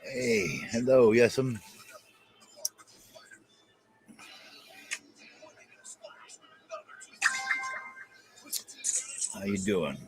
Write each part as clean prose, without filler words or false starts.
Hey, hello, yes, how you doing?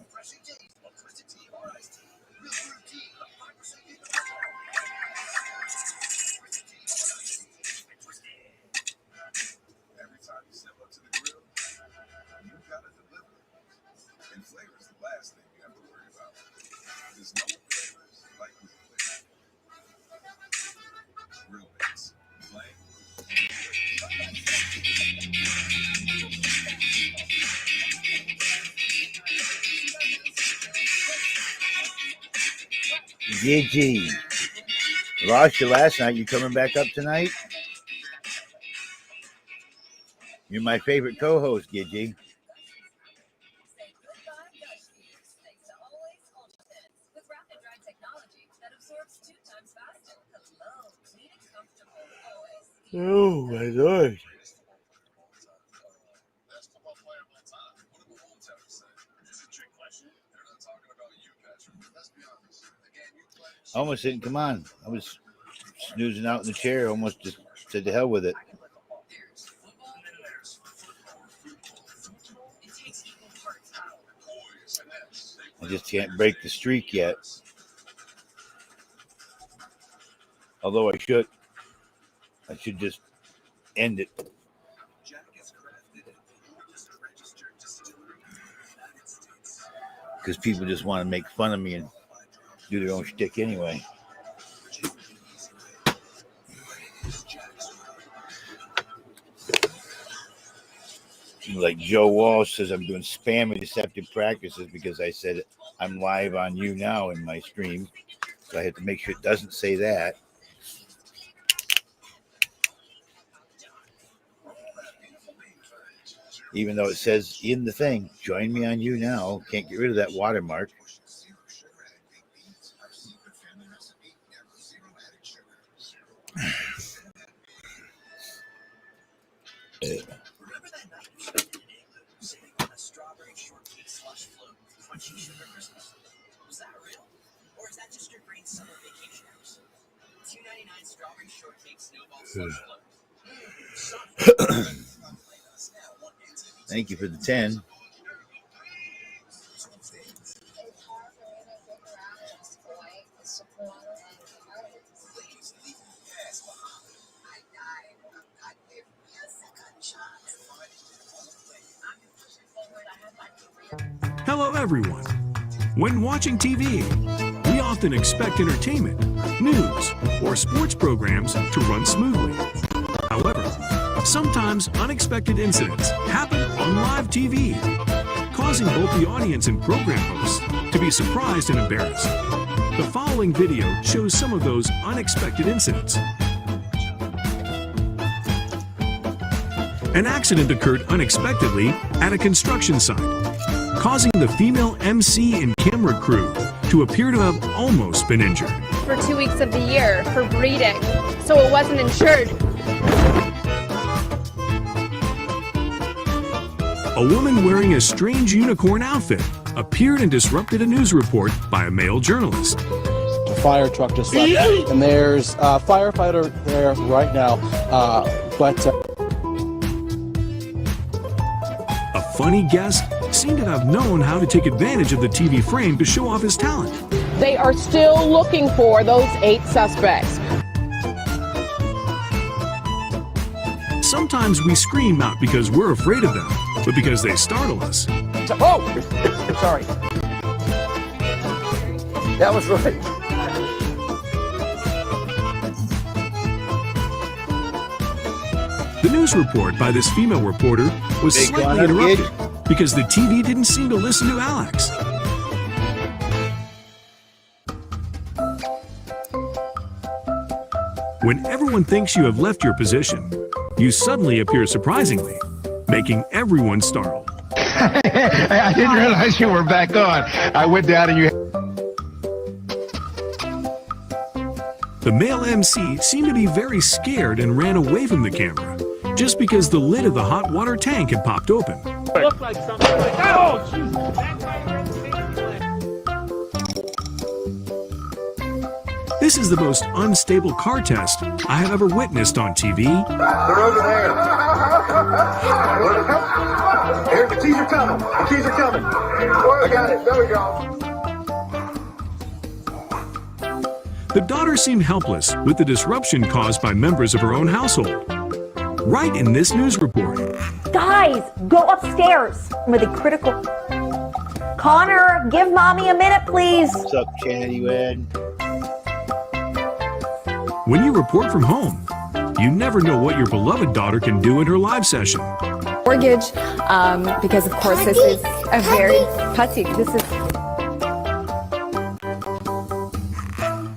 Gigi, lost you last night. You coming back up tonight? You're my favorite co-host, Gigi. Oh my Lord. I almost didn't come on. I was snoozing out in the chair. Almost just said to hell with it. I just can't break the streak yet. Although I should just end it. Because people just want to make fun of me and do their own shtick anyway. Like Joe Walsh says, I'm doing spam and deceptive practices because I said I'm live on YouNow in my stream. So I have to make sure it doesn't say that. Even though it says in the thing, join me on YouNow. Can't get rid of that watermark. Thank you for the 10. Hello, everyone. When watching TV, we often expect entertainment, news, or sports programs to run smoothly. However, sometimes unexpected incidents happen on live TV, causing both the audience and program hosts to be surprised and embarrassed. The following video shows some of those unexpected incidents. An accident occurred unexpectedly at a construction site, causing the female MC and camera crew to appear to have almost been injured. For 2 weeks of the year for breeding, so it wasn't insured. A woman wearing a strange unicorn outfit appeared and disrupted a news report by a male journalist. A fire truck just left, and there's a firefighter there right now, A funny guest seemed to have known how to take advantage of the TV frame to show off his talent. They are still looking for those 8 suspects. Sometimes we scream not because we're afraid of them, but because they startle us. Oh! Sorry. That was right. The news report by this female reporter was slightly interrupted because the TV didn't seem to listen to Alex. When everyone thinks you have left your position, you suddenly appear surprisingly, making everyone startled. I didn't realize you were back on. I went down and you... The male MC seemed to be very scared and ran away from the camera, just because the lid of the hot water tank had popped open. It looked like something like, oh, Jesus. This is the most unstable car test I have ever witnessed on TV. They're over there. Here, the keys are coming. The keys are coming. I got it. There we go. The daughter seemed helpless with the disruption caused by members of her own household. Right in this news report. Guys, go upstairs with a critical... Connor, give mommy a minute, please. What's up, Chatty Wad? When you report from home, you never know what your beloved daughter can do in her live session. Mortgage, because of course this is a very putty.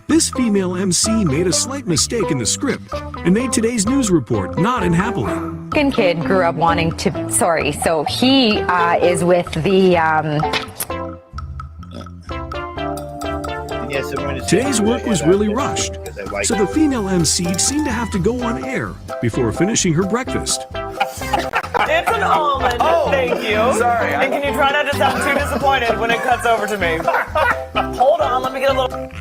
This female MC made a slight mistake in the script and made today's news report not end happily. Second kid grew up wanting to, so he is with the, Today's work was really rushed, so the female MC seemed to have to go on air before finishing her breakfast. It's an almond, thank you. Sorry. And can you try not to sound too disappointed when it cuts over to me? Hold on, let me get a little...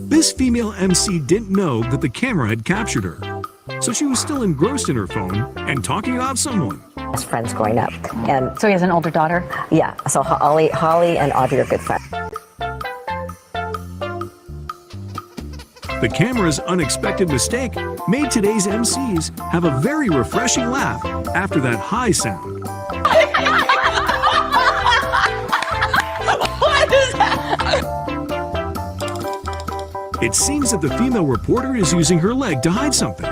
This female MC didn't know that the camera had captured her, so she was still engrossed in her phone and talking about someone. Best friends growing up. And so he has an older daughter? Yeah, so Holly and Audrey are good friends. The camera's unexpected mistake made today's MCs have a very refreshing laugh after that high sound. What is that? It seems that the female reporter is using her leg to hide something.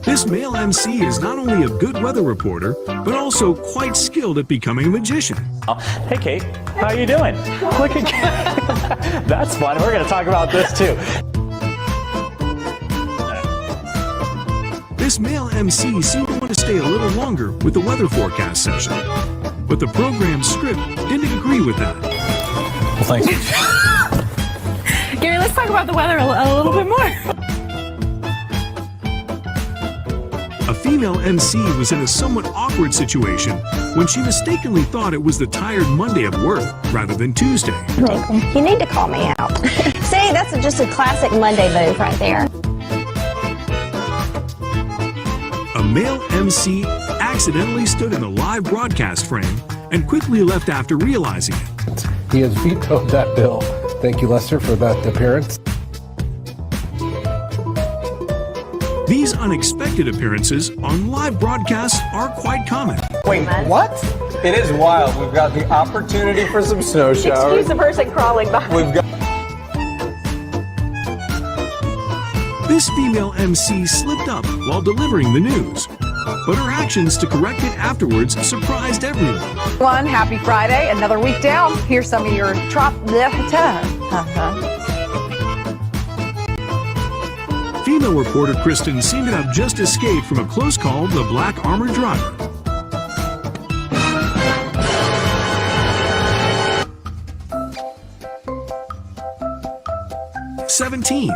This male MC is not only a good weather reporter, but also quite skilled at becoming a magician. Hey, Kate. How you doing? Look at Kate. That's fun. We're going to talk about this, too. This male MC seemed to want to stay a little longer with the weather forecast session, but the program's script didn't agree with that. Well, thank you. Gary, let's talk about the weather a little bit more. A female MC was in a somewhat awkward situation when she mistakenly thought it was the tired Monday of work rather than Tuesday. You need to call me out. See, that's just a classic Monday move right there. A male MC accidentally stood in a live broadcast frame and quickly left after realizing it. He has vetoed that bill. Thank you, Lester, for that appearance. These unexpected appearances on live broadcasts are quite common. Wait, what? It is wild. We've got the opportunity for some snow showers. Excuse the person crawling by. We've got... This female MC slipped up while delivering the news, but her actions to correct it afterwards surprised everyone. One, happy Friday, another week down. Here's some of your Female reporter Kristen seemed to have just escaped from a close call with a black armored driver. "17.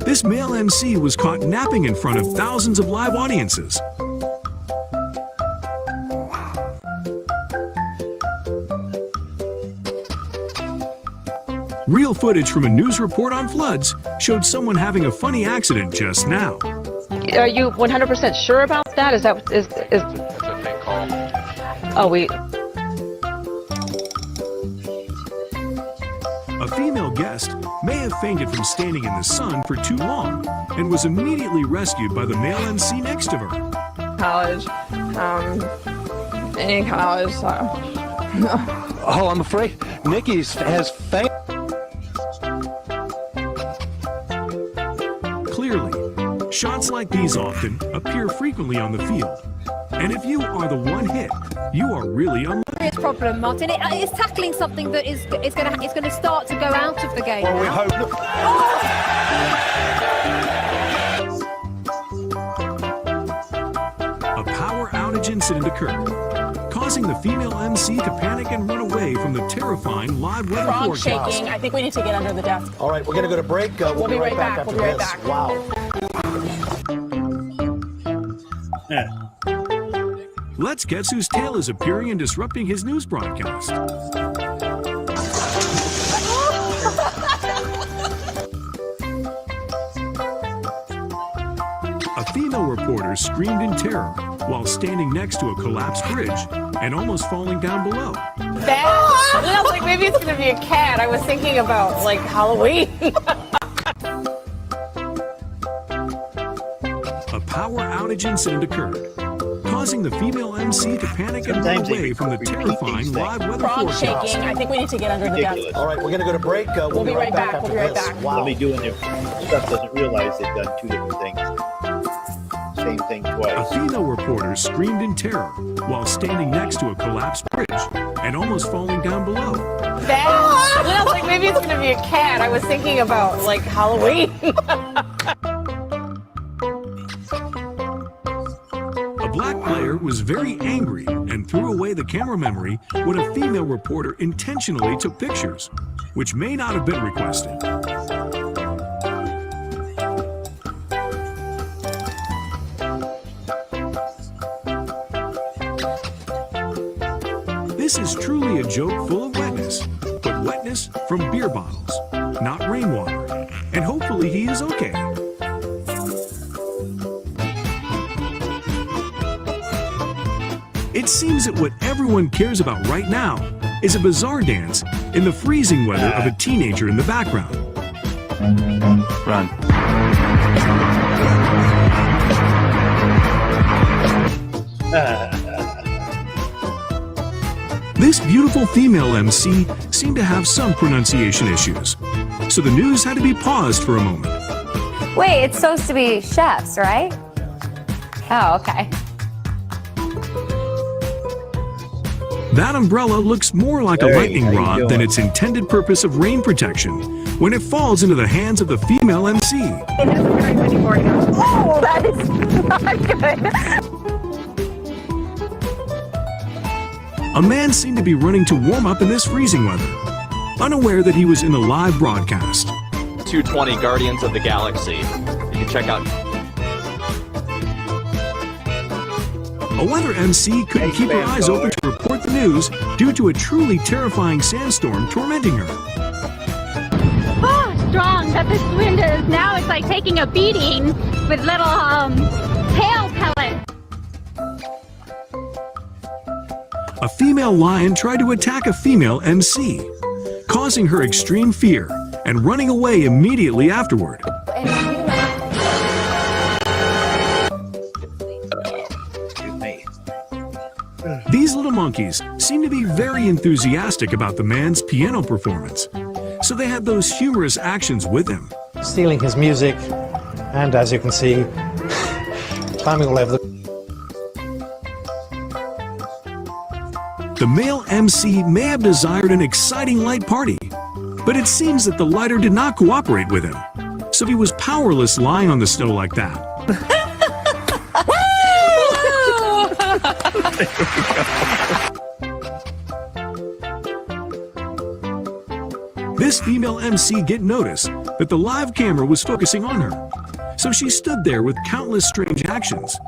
This male MC was caught napping in front of thousands of live audiences. Real footage from a news report on floods showed someone having a funny accident just now. Are you 100% sure about that? Is that is? That's a fake call. Oh, we. A female guest may have fainted from standing in the sun for too long and was immediately rescued by the male MC next to her. College, in college. Oh, I'm afraid Nikki has fainted. Clearly, shots like these often appear frequently on the field. And if you are the one hit, you are really unlucky. Serious problem, Martin. It's tackling something that is going to start to go out of the game. Well, we hope. A power outage incident occurred, causing the female MC to panic and run away from the terrifying live weather Frog forecast. shaking. I think we need to get under the desk. All right, we're going to go to break. We'll be right back after We'll be right this. back. Wow. Let's guess whose tail is appearing and disrupting his news broadcast. A female reporter screamed in terror while standing next to a collapsed bridge and almost falling down below. That? I was like, maybe it's going to be a cat. I was thinking about, like, Halloween. A power outage incident occurred, causing the female MC to panic and run away from the terrifying live weather Frog forecast. shaking. I think we need to get under the desk. Ridiculous. All right, we're going to go to break. We'll be right back. after We'll be right this. back. Wow. Somebody doing their stuff doesn't realize they've done two different things. Same thing A twice. female reporter screamed in terror while standing next to a collapsed bridge and almost falling down below. That? I was like, maybe it's going to be a cat. I was thinking about, like, Halloween. A black player was very angry and threw away the camera memory when a female reporter intentionally took pictures, which may not have been requested. This is truly a joke full of wetness, but wetness from beer bottles, not rainwater. And hopefully he is okay. It seems that what everyone cares about right now is a bizarre dance in the freezing weather of a teenager in the background. Run. This beautiful female MC seemed to have some pronunciation issues, so the news had to be paused for a moment. Wait, it's supposed to be chefs, right? Oh, okay. That umbrella looks more like a lightning rod than its intended purpose of rain protection when it falls into the hands of the female MC. Oh, that is not good. A man seemed to be running to warm up in this freezing weather, unaware that he was in a live broadcast. 220 Guardians of the Galaxy. You can check out. A weather MC couldn't keep her eyes open to report the news due to a truly terrifying sandstorm tormenting her. Oh, strong that this wind is. Now it's like taking a beating with little hail pellets. A female lion tried to attack a female MC, causing her extreme fear and running away immediately afterward. These little monkeys seem to be very enthusiastic about the man's piano performance, so they had those humorous actions with him. Stealing his music, and as you can see, climbing all over the... The male MC may have desired an exciting light party, but it seems that the lighter did not cooperate with him, so he was powerless lying on the snow like that. This female MC didn't notice that the live camera was focusing on her, so she stood there with countless strange actions.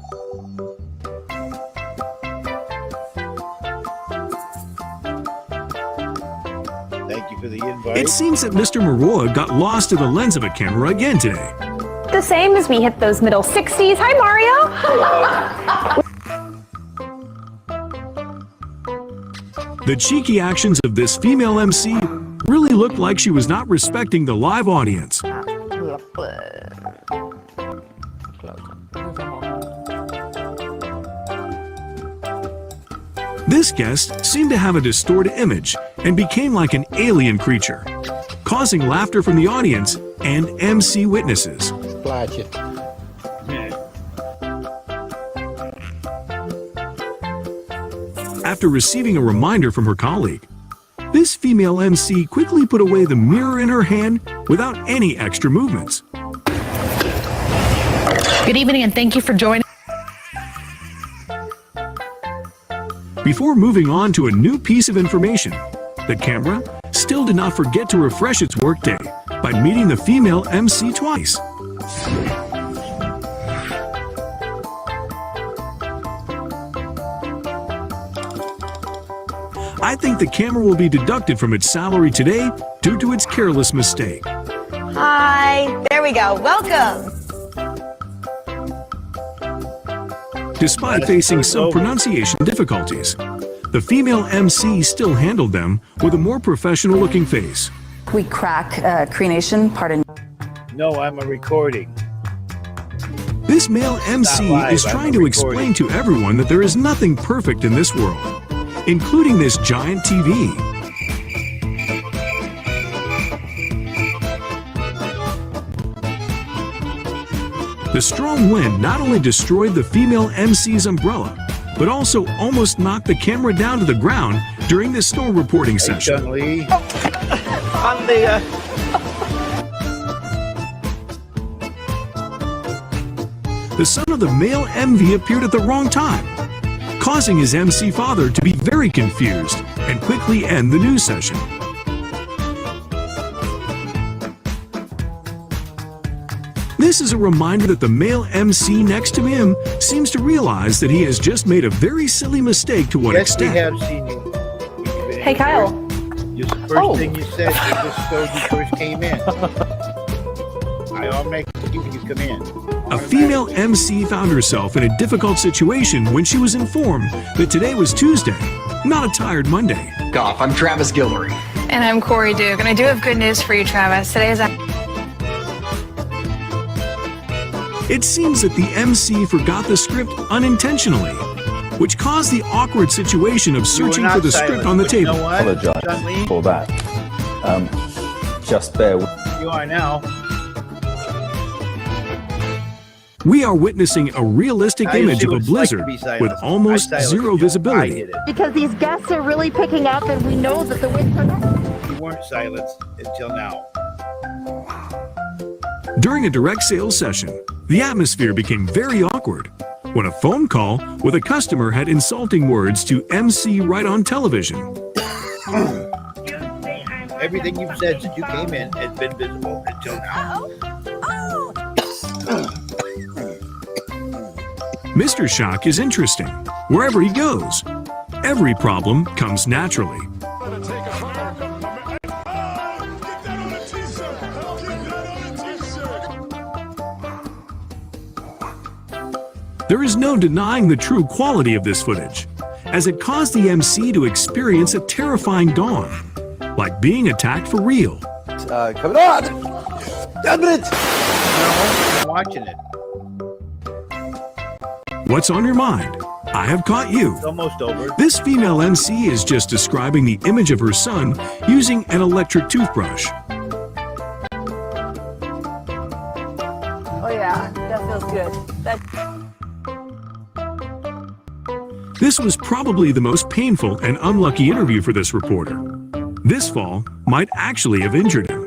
Thank you for the invite. It seems that Mr. Maroa got lost in the lens of a camera again today. The same as we hit those middle 60s. Hi, Mario. The cheeky actions of this female MC really looked like she was not respecting the live audience. This guest seemed to have a distorted image and became like an alien creature, causing laughter from the audience and MC witnesses. After receiving a reminder from her colleague, this female MC quickly put away the mirror in her hand without any extra movements. Good evening and thank you for joining. Before moving on to a new piece of information, the camera still did not forget to refresh its workday by meeting the female MC twice. I think the camera will be deducted from its salary today due to its careless mistake. Hi. There we go. Welcome. Despite facing some pronunciation difficulties, the female MC still handled them with a more professional-looking face. We crack Cree Nation, pardon. No, I'm a recording. This male MC is trying to explain to everyone that there is nothing perfect in this world, including this giant TV. The strong wind not only destroyed the female MC's umbrella, but also almost knocked the camera down to the ground during the snow reporting session. On the, The son of the male MV appeared at the wrong time, causing his MC father to be very confused and quickly end the news session. This is a reminder that the male MC next to him seems to realize that he has just made a very silly mistake to what yes, extent. we have seen you. Hey, Kyle. Just the first thing you said, you just told you first came in. I automatically keep you come in. A female MC found herself in a difficult situation when she was informed that today was Tuesday, not a tired Monday. Goff, I'm Travis Gilroy. And I'm Corey Duke, and I do have good news for you, Travis. Today is It seems that the MC forgot the script unintentionally, which caused the awkward situation of searching for the script on the table. You know what? Apologize for that. Just bear with You are now. We are witnessing a realistic image of a blizzard with almost zero visibility. Because these guests are really picking up, and we know that the winds are. You weren't silenced until now. During a direct sales session, the atmosphere became very awkward when a phone call with a customer had insulting words to MC right on television. Everything you've said since you came in has been visible until now. Mr. Shock is interesting. Wherever he goes, every problem comes naturally. There is no denying the true quality of this footage, as it caused the MC to experience a terrifying dawn, like being attacked for real. Coming on! 10 minutes! No, I'm watching it. What's on your mind? I have caught you. It's almost over. This female MC is just describing the image of her son using an electric toothbrush. Oh yeah, that feels good. This was probably the most painful and unlucky interview for this reporter. This fall might actually have injured him.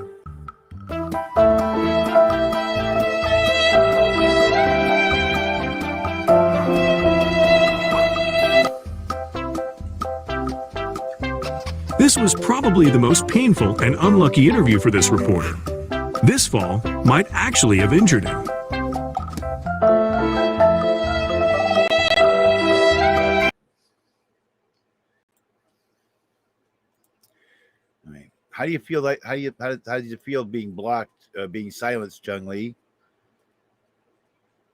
This was probably the most painful and unlucky interview for this reporter. This fall might actually have injured him. How do you feel like how did you feel being blocked, being silenced, Chung Lee?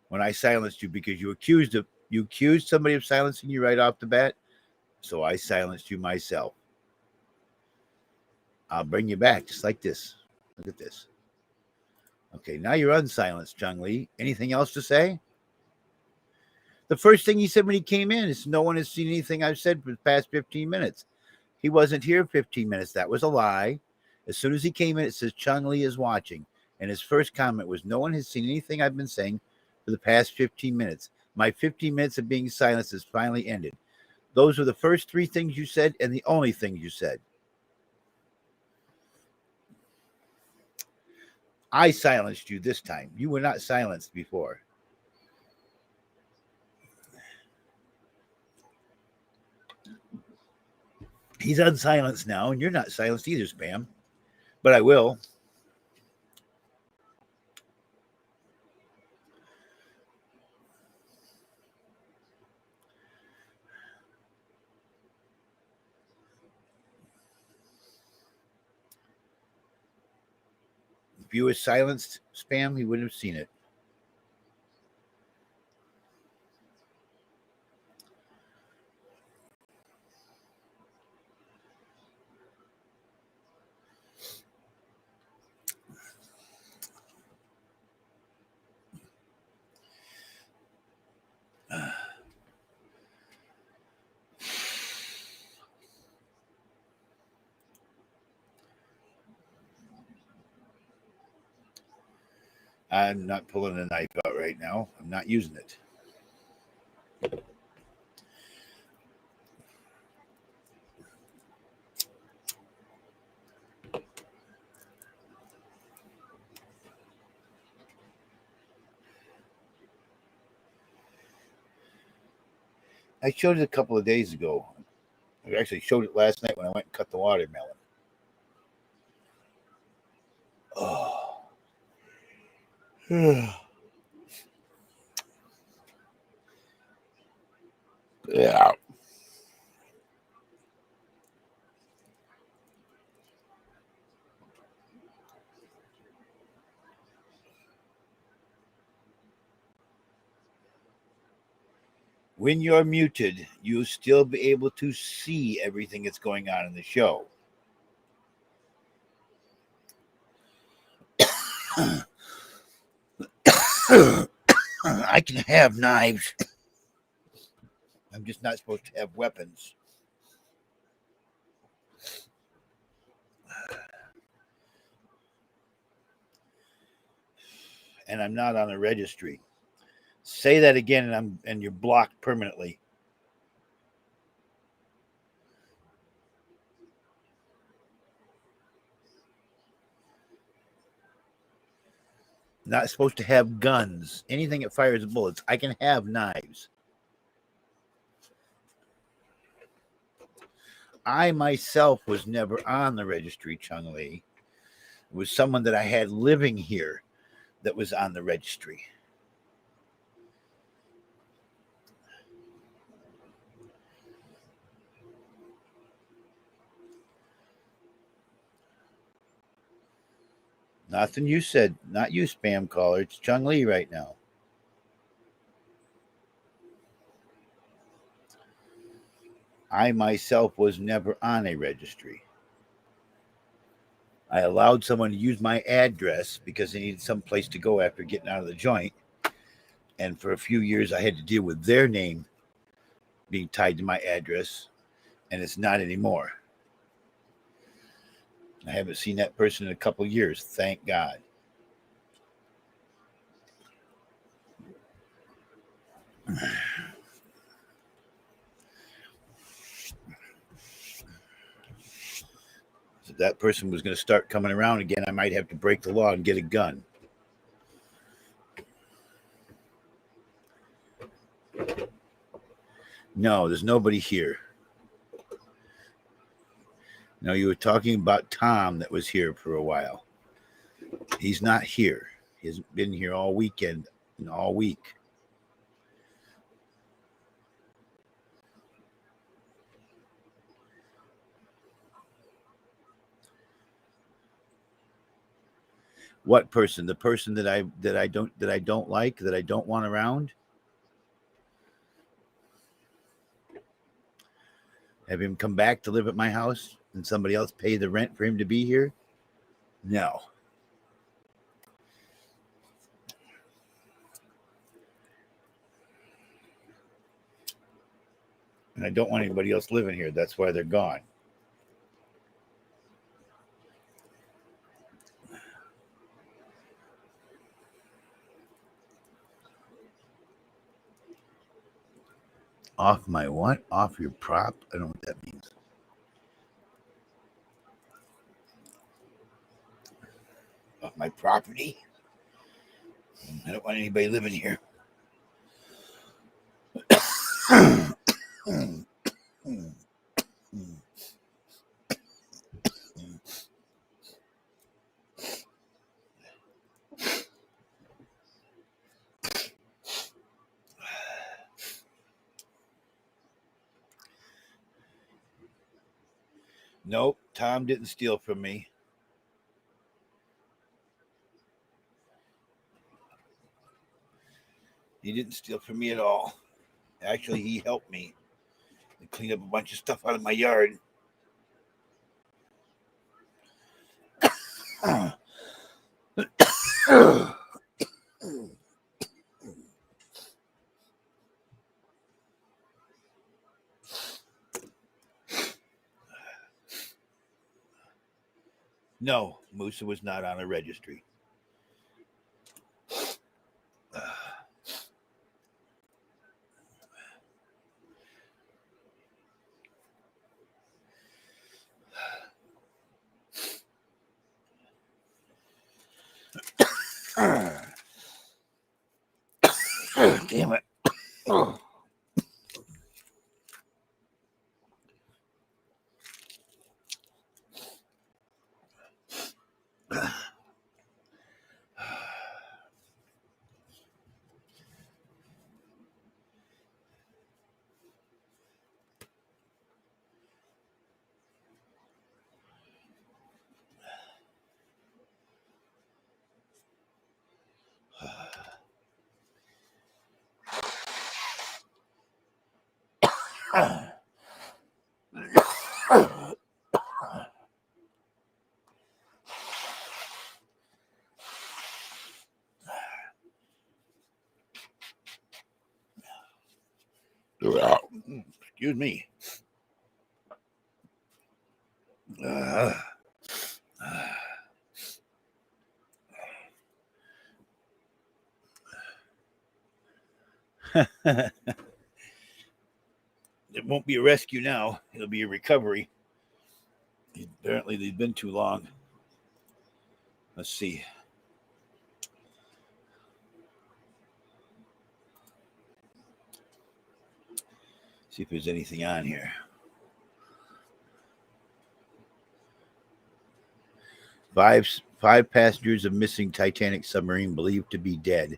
When I silenced you because you accused somebody of silencing you right off the bat, so I silenced you myself. I'll bring you back just like this. Look at this. Okay, now you're unsilenced, Chung Lee. Anything else to say? The first thing he said when he came in is no one has seen anything I've said for the past 15 minutes. He wasn't here 15 minutes. That was a lie. As soon as he came in, it says Chung Lee is watching. And his first comment was, no one has seen anything I've been saying for the past 15 minutes. My 15 minutes of being silenced has finally ended. Those were the first three things you said and the only things you said. I silenced you this time. You were not silenced before. He's unsilenced now, and you're not silenced either, Spam. But I will. If you were silenced, Spam, he wouldn't have seen it. I'm not pulling a knife out right now. I'm not using it. I showed it a couple of days ago. I actually showed it last night when I went and cut the watermelon. Oh. Yeah. When you're muted, you'll still be able to see everything that's going on in the show. I can have knives. I'm just not supposed to have weapons. And I'm not on a registry. Say that again, and you're blocked permanently. Not supposed to have guns. Anything that fires bullets. I can have knives. I myself was never on the registry, Chung Lee. It was someone that I had living here that was on the registry. Nothing you said. Not you, spam caller. It's Chung Lee right now. I myself was never on a registry. I allowed someone to use my address because they needed some place to go after getting out of the joint. And for a few years, I had to deal with their name being tied to my address, and it's not anymore. I haven't seen that person in a couple of years, thank God. If that person was going to start coming around again, I might have to break the law and get a gun. No, there's nobody here. No, you were talking about Tom that was here for a while. He's not here. He hasn't been here all weekend and all week. What person? The person that I don't like, that I don't want around? Have him come back to live at my house and somebody else pay the rent for him to be here? No. And I don't want anybody else living here. That's why they're gone. Off my what? Off your prop? I don't know what that means. Off my property? I don't want anybody living here. Nope, Tom didn't steal from me. He didn't steal from me at all. Actually, he helped me to clean up a bunch of stuff out of my yard. No, Musa was not on a registry. Damn it. Excuse me. It won't be a rescue now. It'll be a recovery. Apparently, they've been too long. Let's see. See if there's anything on here. Five passengers of missing Titanic submarine believed to be dead.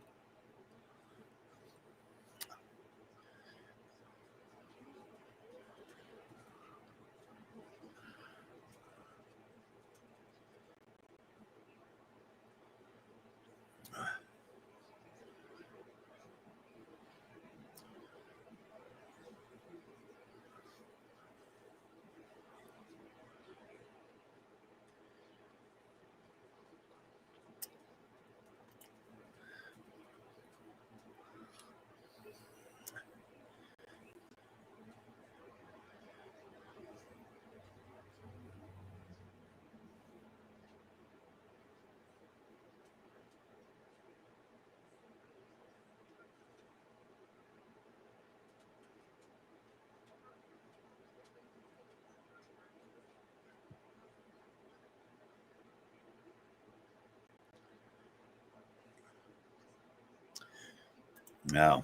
No.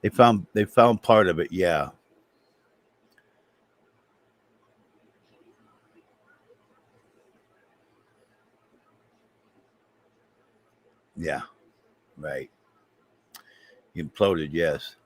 They found part of it, yeah. Yeah. Right. Imploded, yes.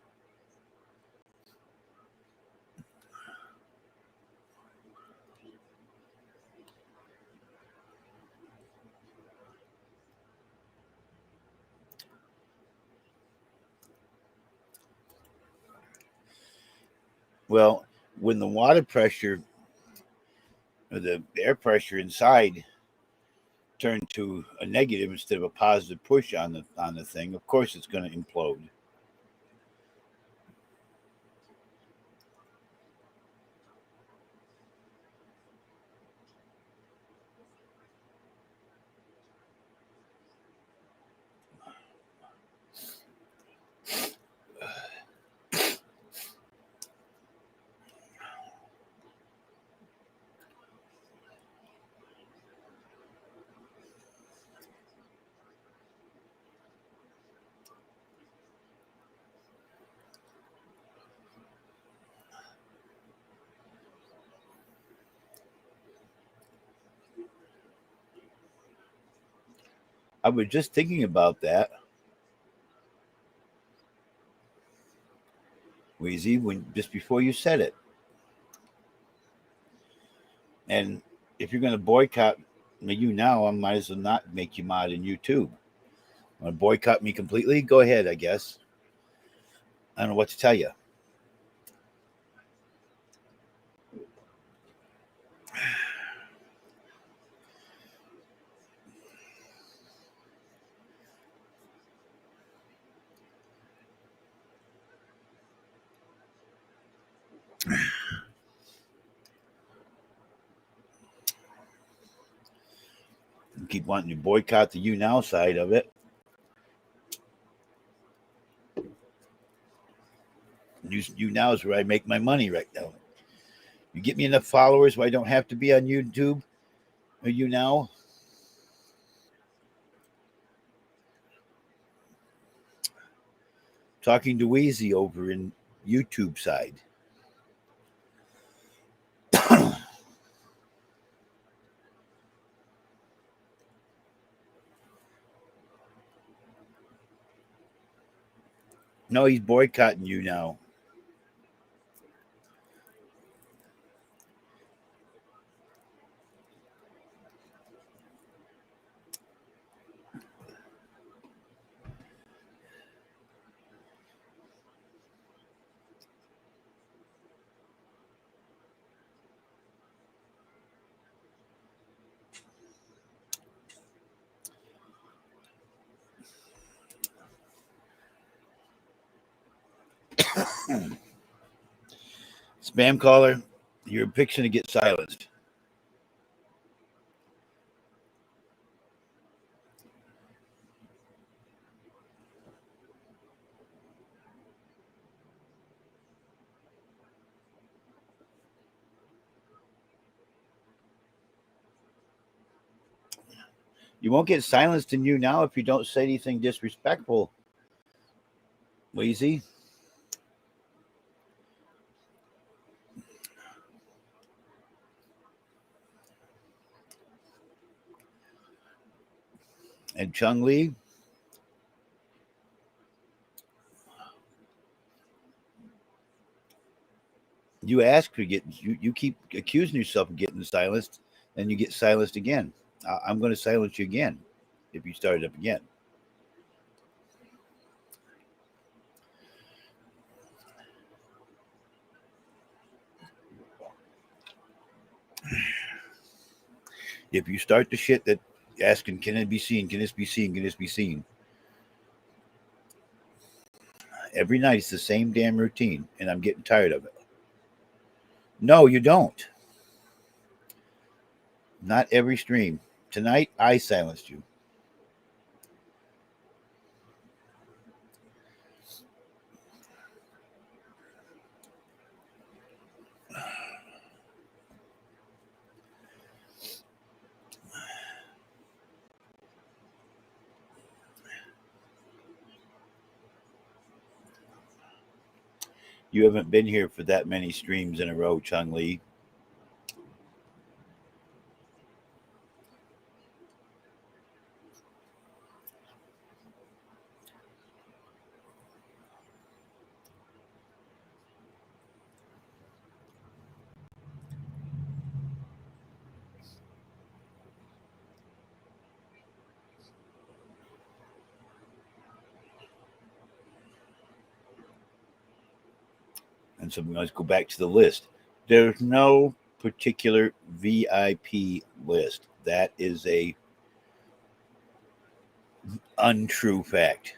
Well, when the water pressure or the air pressure inside turned to a negative instead of a positive push on the thing, of course it's going to implode. I was just thinking about that, Wheezy, just before you said it. And if you're going to boycott YouNow, I might as well not make you mod in YouTube. Want to boycott me completely? Go ahead, I guess. I don't know what to tell you. Keep wanting to boycott the YouNow side of it. YouNow is where I make my money right now. You get me enough followers where I don't have to be on YouTube or YouNow. Talking to Wheezy over in YouTube side. No, he's boycotting you now. Spam caller, you're fixing to get silenced. You won't get silenced in YouNow if you don't say anything disrespectful, Wheezy. And Chung Lee, you ask for getting, you keep accusing yourself of getting silenced, and you get silenced again. I'm going to silence you again if you start it up again. If you start the shit that asking, can it be seen? Can this be seen? Can this be seen? Every night it's the same damn routine, and I'm getting tired of it. No, you don't. Not every stream. Tonight, I silenced you. You haven't been here for that many streams in a row, Chung Lee. And so let's go back to the list. There's no particular VIP list. That is a untrue fact.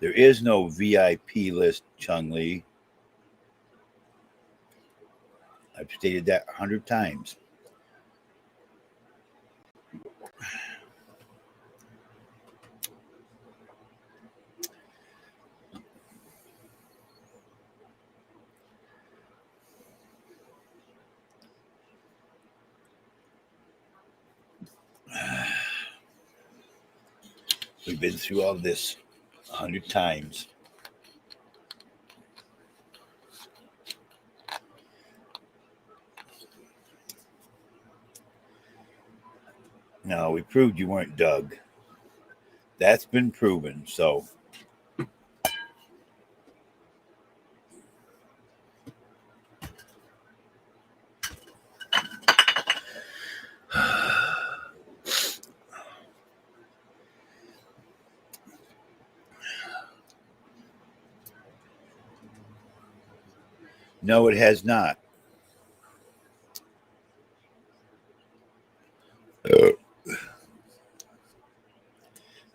There is no VIP list, Chung Lee. I've stated that 100 times. We've been through all this 100 times. No, we proved you weren't Doug. That's been proven, so. No, it has not.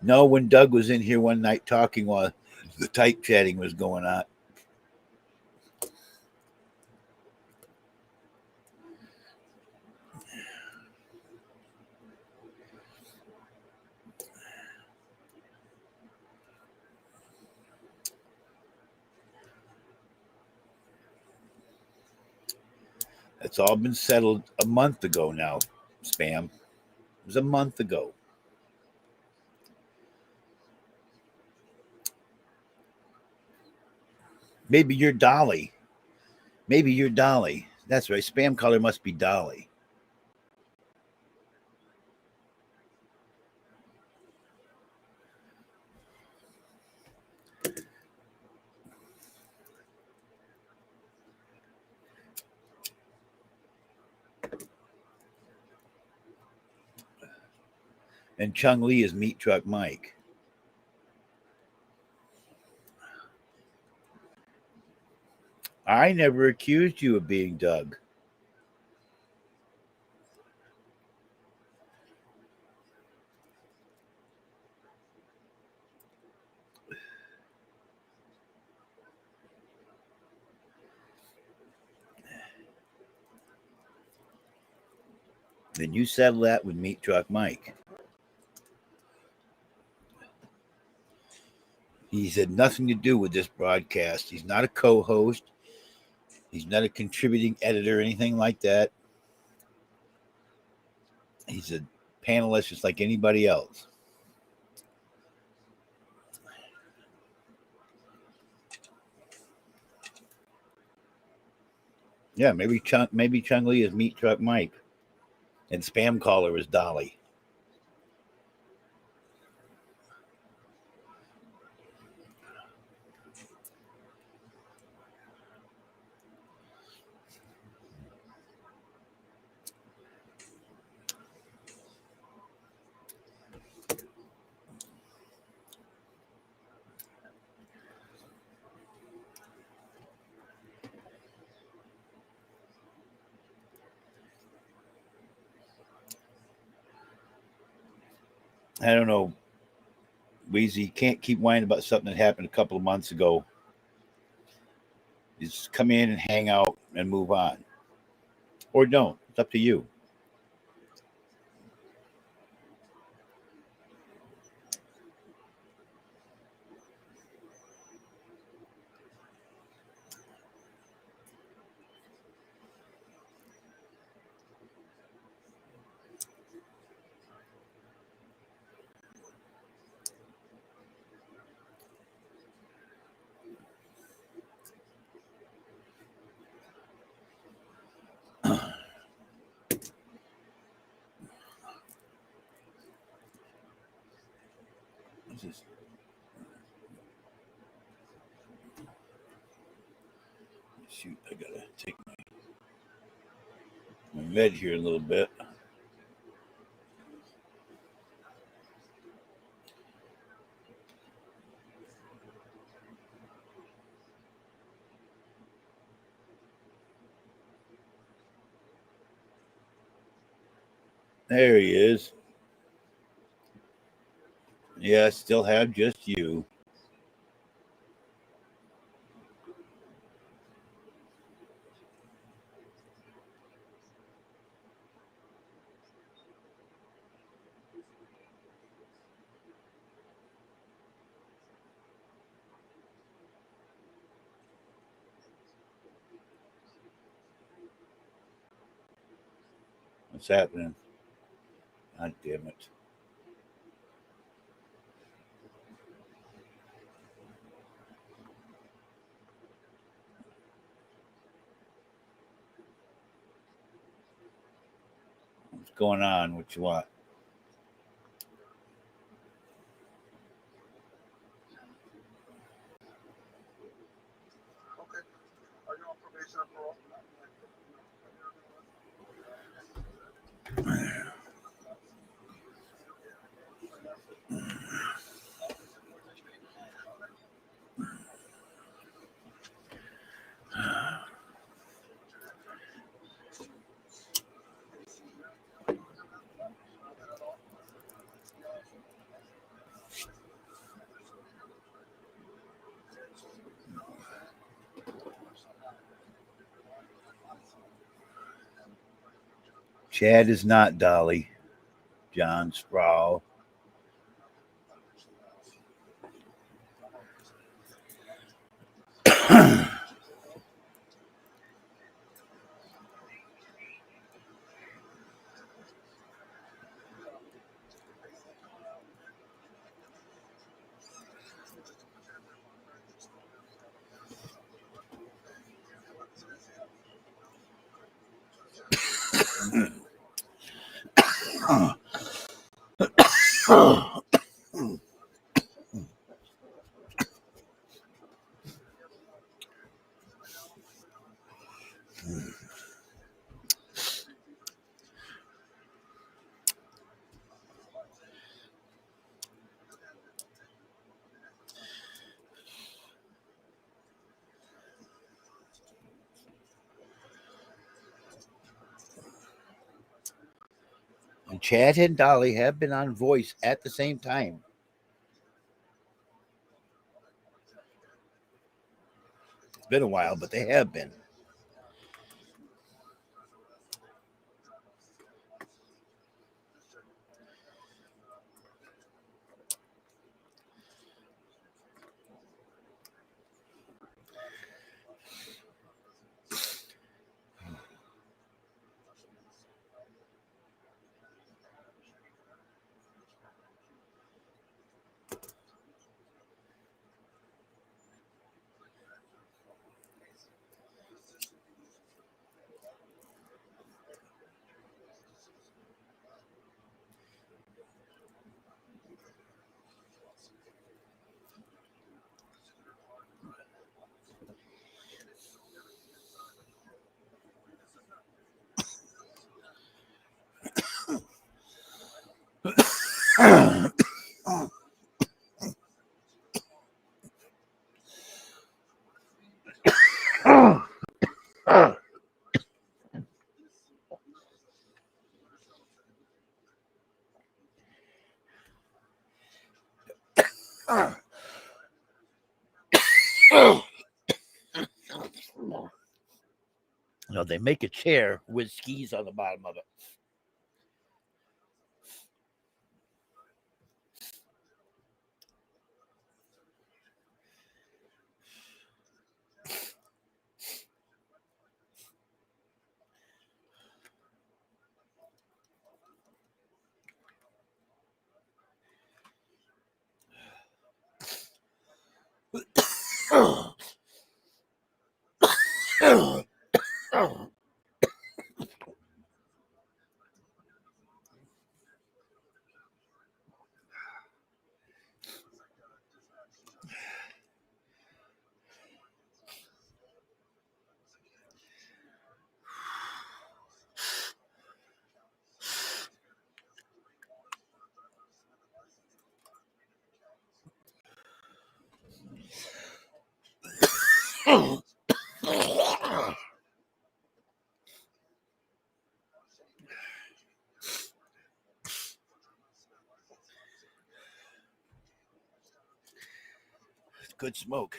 No, when Doug was in here one night talking while the type chatting was going on. It's all been settled a month ago now, Spam. It was a month ago. Maybe you're Dolly. Maybe you're Dolly. That's right. Spam caller must be Dolly. And Chung Lee is Meat Truck Mike. I never accused you of being Doug. Then you settle that with Meat Truck Mike. He's had nothing to do with this broadcast. He's not a co-host. He's not a contributing editor or anything like that. He's a panelist just like anybody else. Yeah, maybe Chung Lee is Meat Truck Mike, and Spam Caller is Dolly. I don't know, Wheezy. Can't keep whining about something that happened a couple of months ago. Just come in and hang out and move on. Or don't. It's up to you. Shoot, I gotta take my med here a little bit. There he is. Yeah, I still have just you. What's happening? God damn it. going on? What you want? Chad is not Dolly. John Sproul. And Chad and Dolly have been on Voice at the same time. It's been a while, but they have been. No, they make a chair with skis on the bottom of it. Good smoke.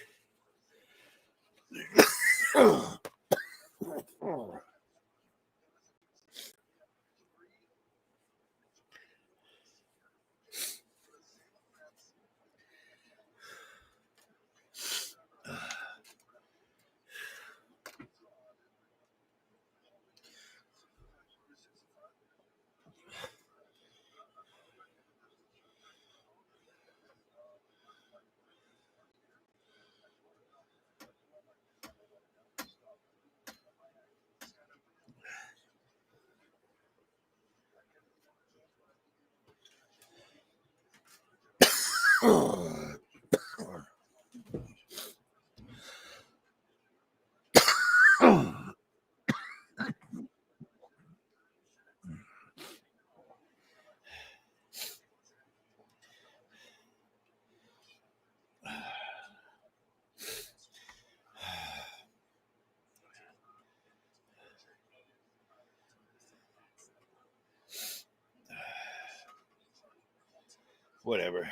Whatever.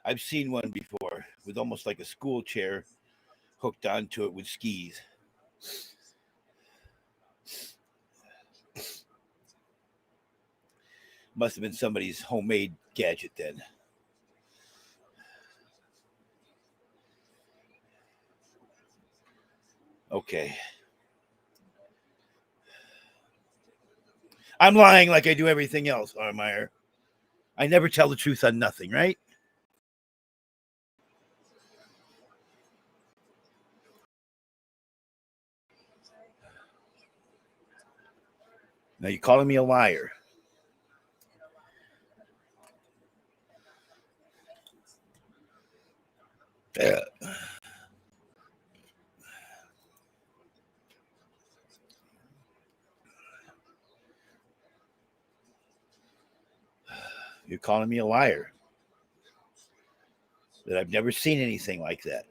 I've seen one before with almost like a school chair hooked onto it with skis. Must have been somebody's homemade gadget then. Okay. I'm lying like I do everything else, Armeyer. I never tell the truth on nothing, right? Now you're calling me a liar. You're calling me a liar. That I've never seen anything like that.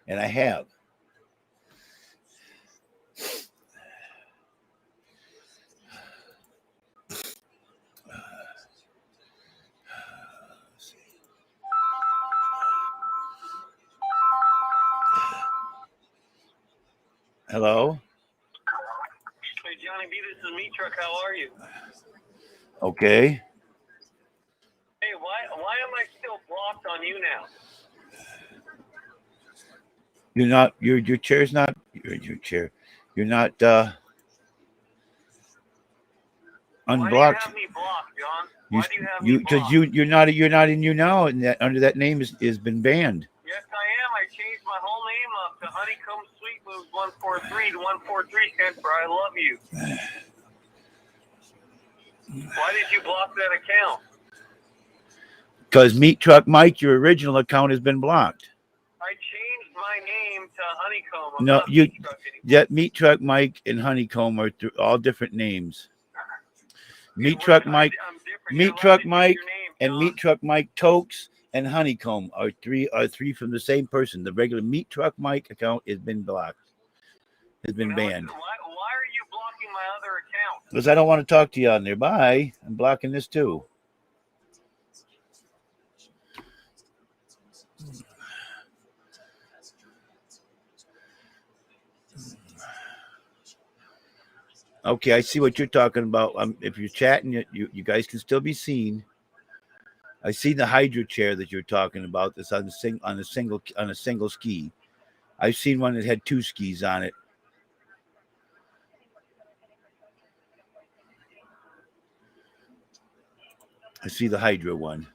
And I have. Hello? Hey, Johnny B, this is Meat Truck. How are you? Okay. Hey, why am I still blocked on YouNow? You're not, your chair's not, your chair. You're not unblocked. Why do you have me blocked, John? Why do you have me blocked? Because you're not in YouNow, and that under that name is been banned. Yes, I am. I changed my whole name up to Honeycomb Sweet Moves 143. The 143 stands for I love you. Why did you block that account? Because Meat Truck Mike, your original account has been blocked. I changed my name to Honeycomb. I'm No, not Meat Truck anymore. that Meat Truck Mike and Honeycomb are all different names. Meat Truck Mike, Meat Truck Mike, and Meat Truck Mike Tokes and Honeycomb are three from the same person. The regular Meat Truck Mike account has been blocked, has been banned. Why are you blocking my other account? Because I don't want to talk to you on there. Bye. I'm blocking this too. Okay, I see what you're talking about. If you're chatting, you guys can still be seen. I see the Hydra chair that you're talking about. That's on a single ski. I've seen one that had two skis on it. I see the Hydra one.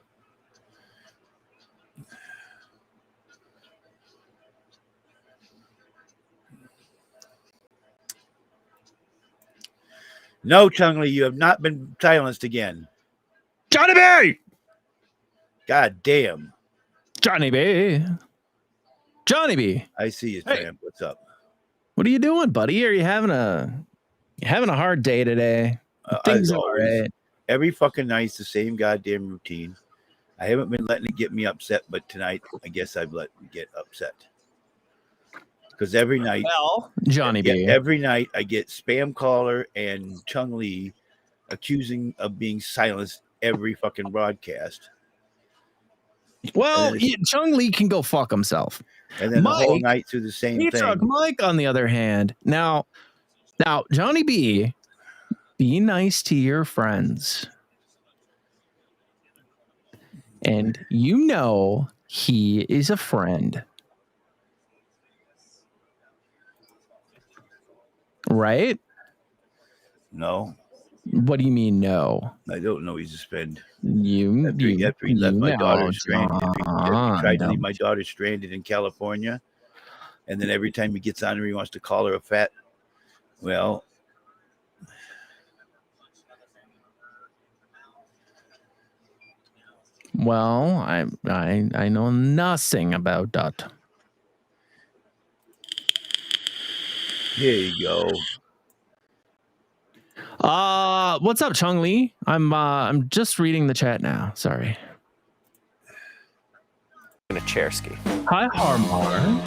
No, Chung-Li, you have not been silenced again. Johnny B! God damn. Johnny B. Johnny B. I see you, Hey. Tramp. What's up? What are you doing, buddy? Are you having a hard day today? Things As all always, right. every fucking night's the same goddamn routine. I haven't been letting it get me upset, but tonight I guess I've let it get upset. Because every night, Johnny B. Every night I get spam caller and Chung-Li accusing of being silenced every fucking broadcast. Well, Chung-Li can go fuck himself. And then the whole night through the same thing. Truck Mike, on the other hand, now, Johnny B, be nice to your friends. And you know he is a friend. Right? No. What do you mean, no? I don't know he's a friend. After he left my daughter stranded. After he tried to leave my daughter stranded in California. And then every time he gets on her, he wants to call her a fat. Well, Well, I know nothing about that. Here you go. What's up, Chung Lee? I'm just reading the chat now. Sorry. In a chair ski. Hi, Harmar.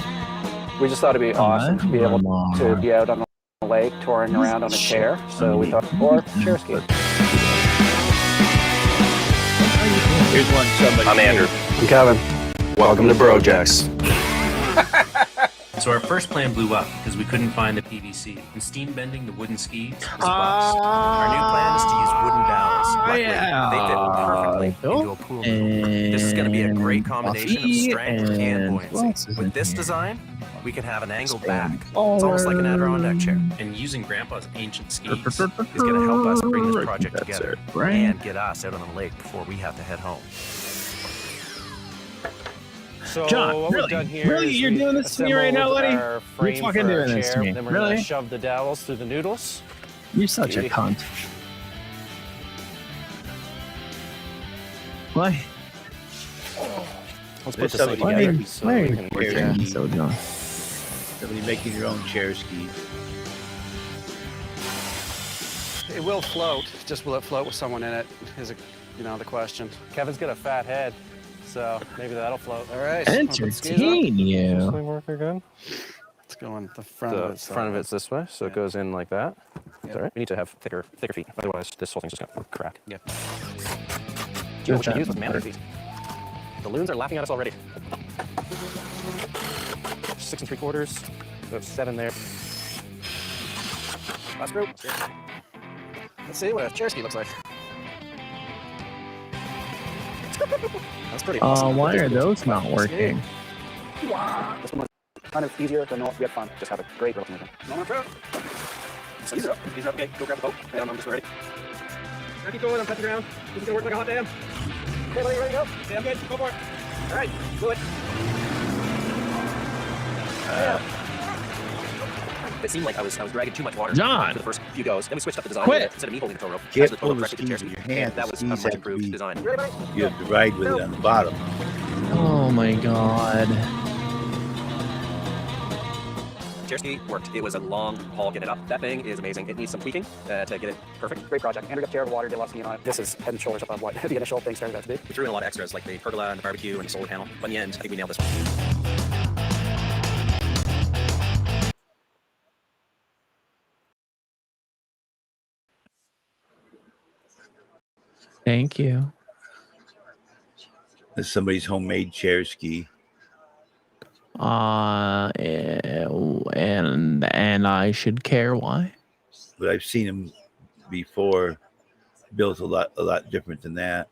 We just thought it'd be awesome to be able to be out on the lake touring around on a chair. So we thought, or chair ski. Here's one somebody. I'm Andrew. I'm Kevin. Welcome to Brojacks. So our first plan blew up because we couldn't find the PVC. And steam bending the wooden skis is a bust. Our new plan is to use wooden dowels. Luckily, they fit perfectly into a pool noodle. This is going to be a great combination of strength and buoyancy. With this design, we can have an angled back. It's almost like an Adirondack chair. And using Grandpa's ancient skis is going to help us bring this project together and get us out on the lake before we have to head home. So John, what really? we've done here Really? is You're we doing this to me right now, assembled buddy? our You're frame fucking for our doing this to chair, me. Then we're Really? gonna shove the dowels through the noodles. You're such a cunt. Why? Let's put There's this somebody together. making So we can work chair it. skis. Somebody making your own chair skis. It will float. Just will it float with someone in it? Is the question. Kevin's got a fat head, so maybe that'll float. All right. Entertain you. Swing worker good. Let's go in the front of it. The front of it's this way, so it goes in like that. It's all right. We need to have thicker feet. Otherwise, this whole thing's just gonna crack. Yeah. You know what we should use was mammoth feet. The loons are laughing at us already. 6 3/4. That's 7 there. Last group. Let's see what a chair ski looks like. That's pretty awesome. Why are those not working? Wow. This one was kind of easier than we had fun. Just have a great girl movement. So ease it up. Ease it up. Okay, go grab the boat. And I'm just ready. Now keep going. I'm touching ground. This is gonna work like a hot dam. Okay, buddy, ready to go? Okay, I'm good. Go for it. All right, do it. It seemed like I was dragging too much water John! for the first few goes. Then we switched up the design. Quit. Instead of me holding the tow rope, Get I the tow rope hold of directly to the chair skis with ski. your hands. That was a Skis much have to improved be- design. You have to ride with it on the bottom. Oh my god. Chair ski worked. It was a long haul getting it up. That thing is amazing. It needs some tweaking to get it perfect. Great project. Andrew got chair of water, did a lot of skiing on it. This is head and shoulders above what the initial thing started out to be. We threw in a lot of extras like the pergola and the barbecue and the solar panel. But in the end, I think we nailed this one. Thank you. That's somebody's homemade chair ski. And I should care why? But I've seen them before built a lot different than that.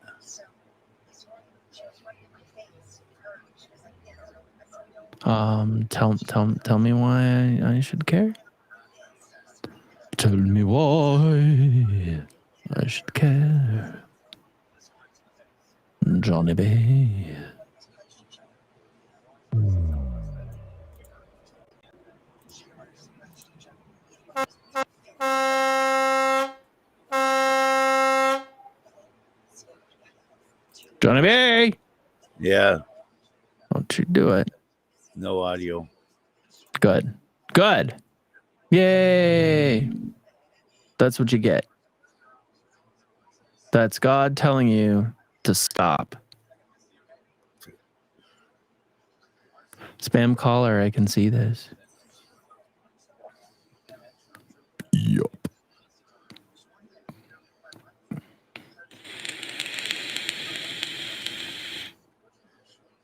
Tell me why I should care. Tell me why I should care. Johnny B. Johnny B. Yeah. Don't you do it. No audio. Good. Good. Yay. That's what you get. That's God telling you to stop. Spam caller, I can see this. Yup.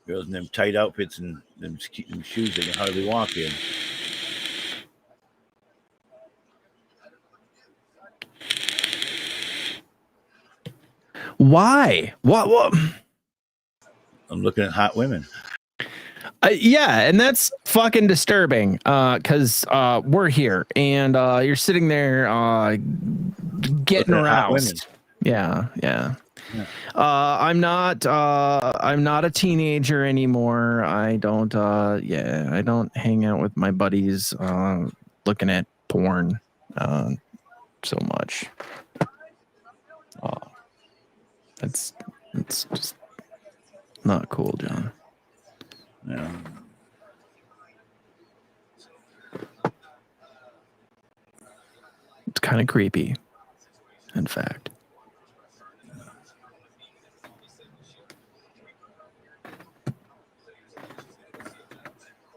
Girls in them tight outfits and them shoes they can hardly walk in. Why? What? I'm looking at hot women. Yeah, and that's fucking disturbing because we're here and you're sitting there getting aroused. Yeah. I'm not a teenager anymore. I don't hang out with my buddies looking at porn so much. It's just not cool, John. Yeah. It's kind of creepy, in fact.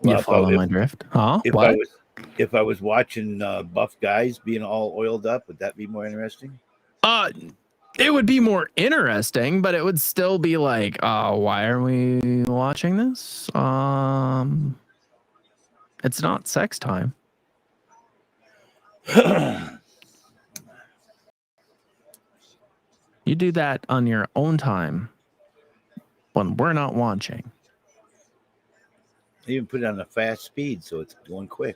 Well, You follow my drift? Huh? If What? if I was watching buff guys being all oiled up, would that be more interesting? It would be more interesting, but it would still be like, why are we watching this? It's not sex time. You do that on your own time when we're not watching. I even put it on a fast speed, so it's going quick.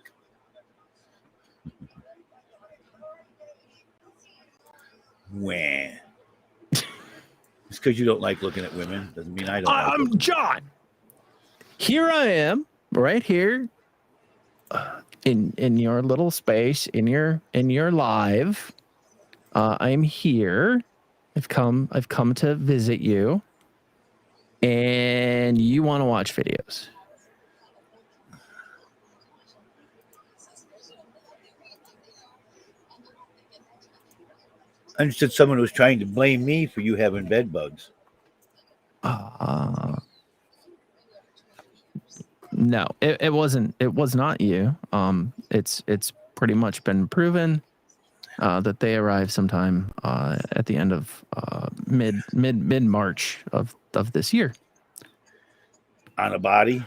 Wah. Just because you don't like looking at women doesn't mean I don't. Like John. Here I am, right here, in your little space, in your live. I'm here. I've come to visit you, and you want to watch videos. I understood someone was trying to blame me for you having bed bugs. No, it wasn't. It was not you. It's pretty much been proven that they arrive sometime at the end of mid March of this year. On a body?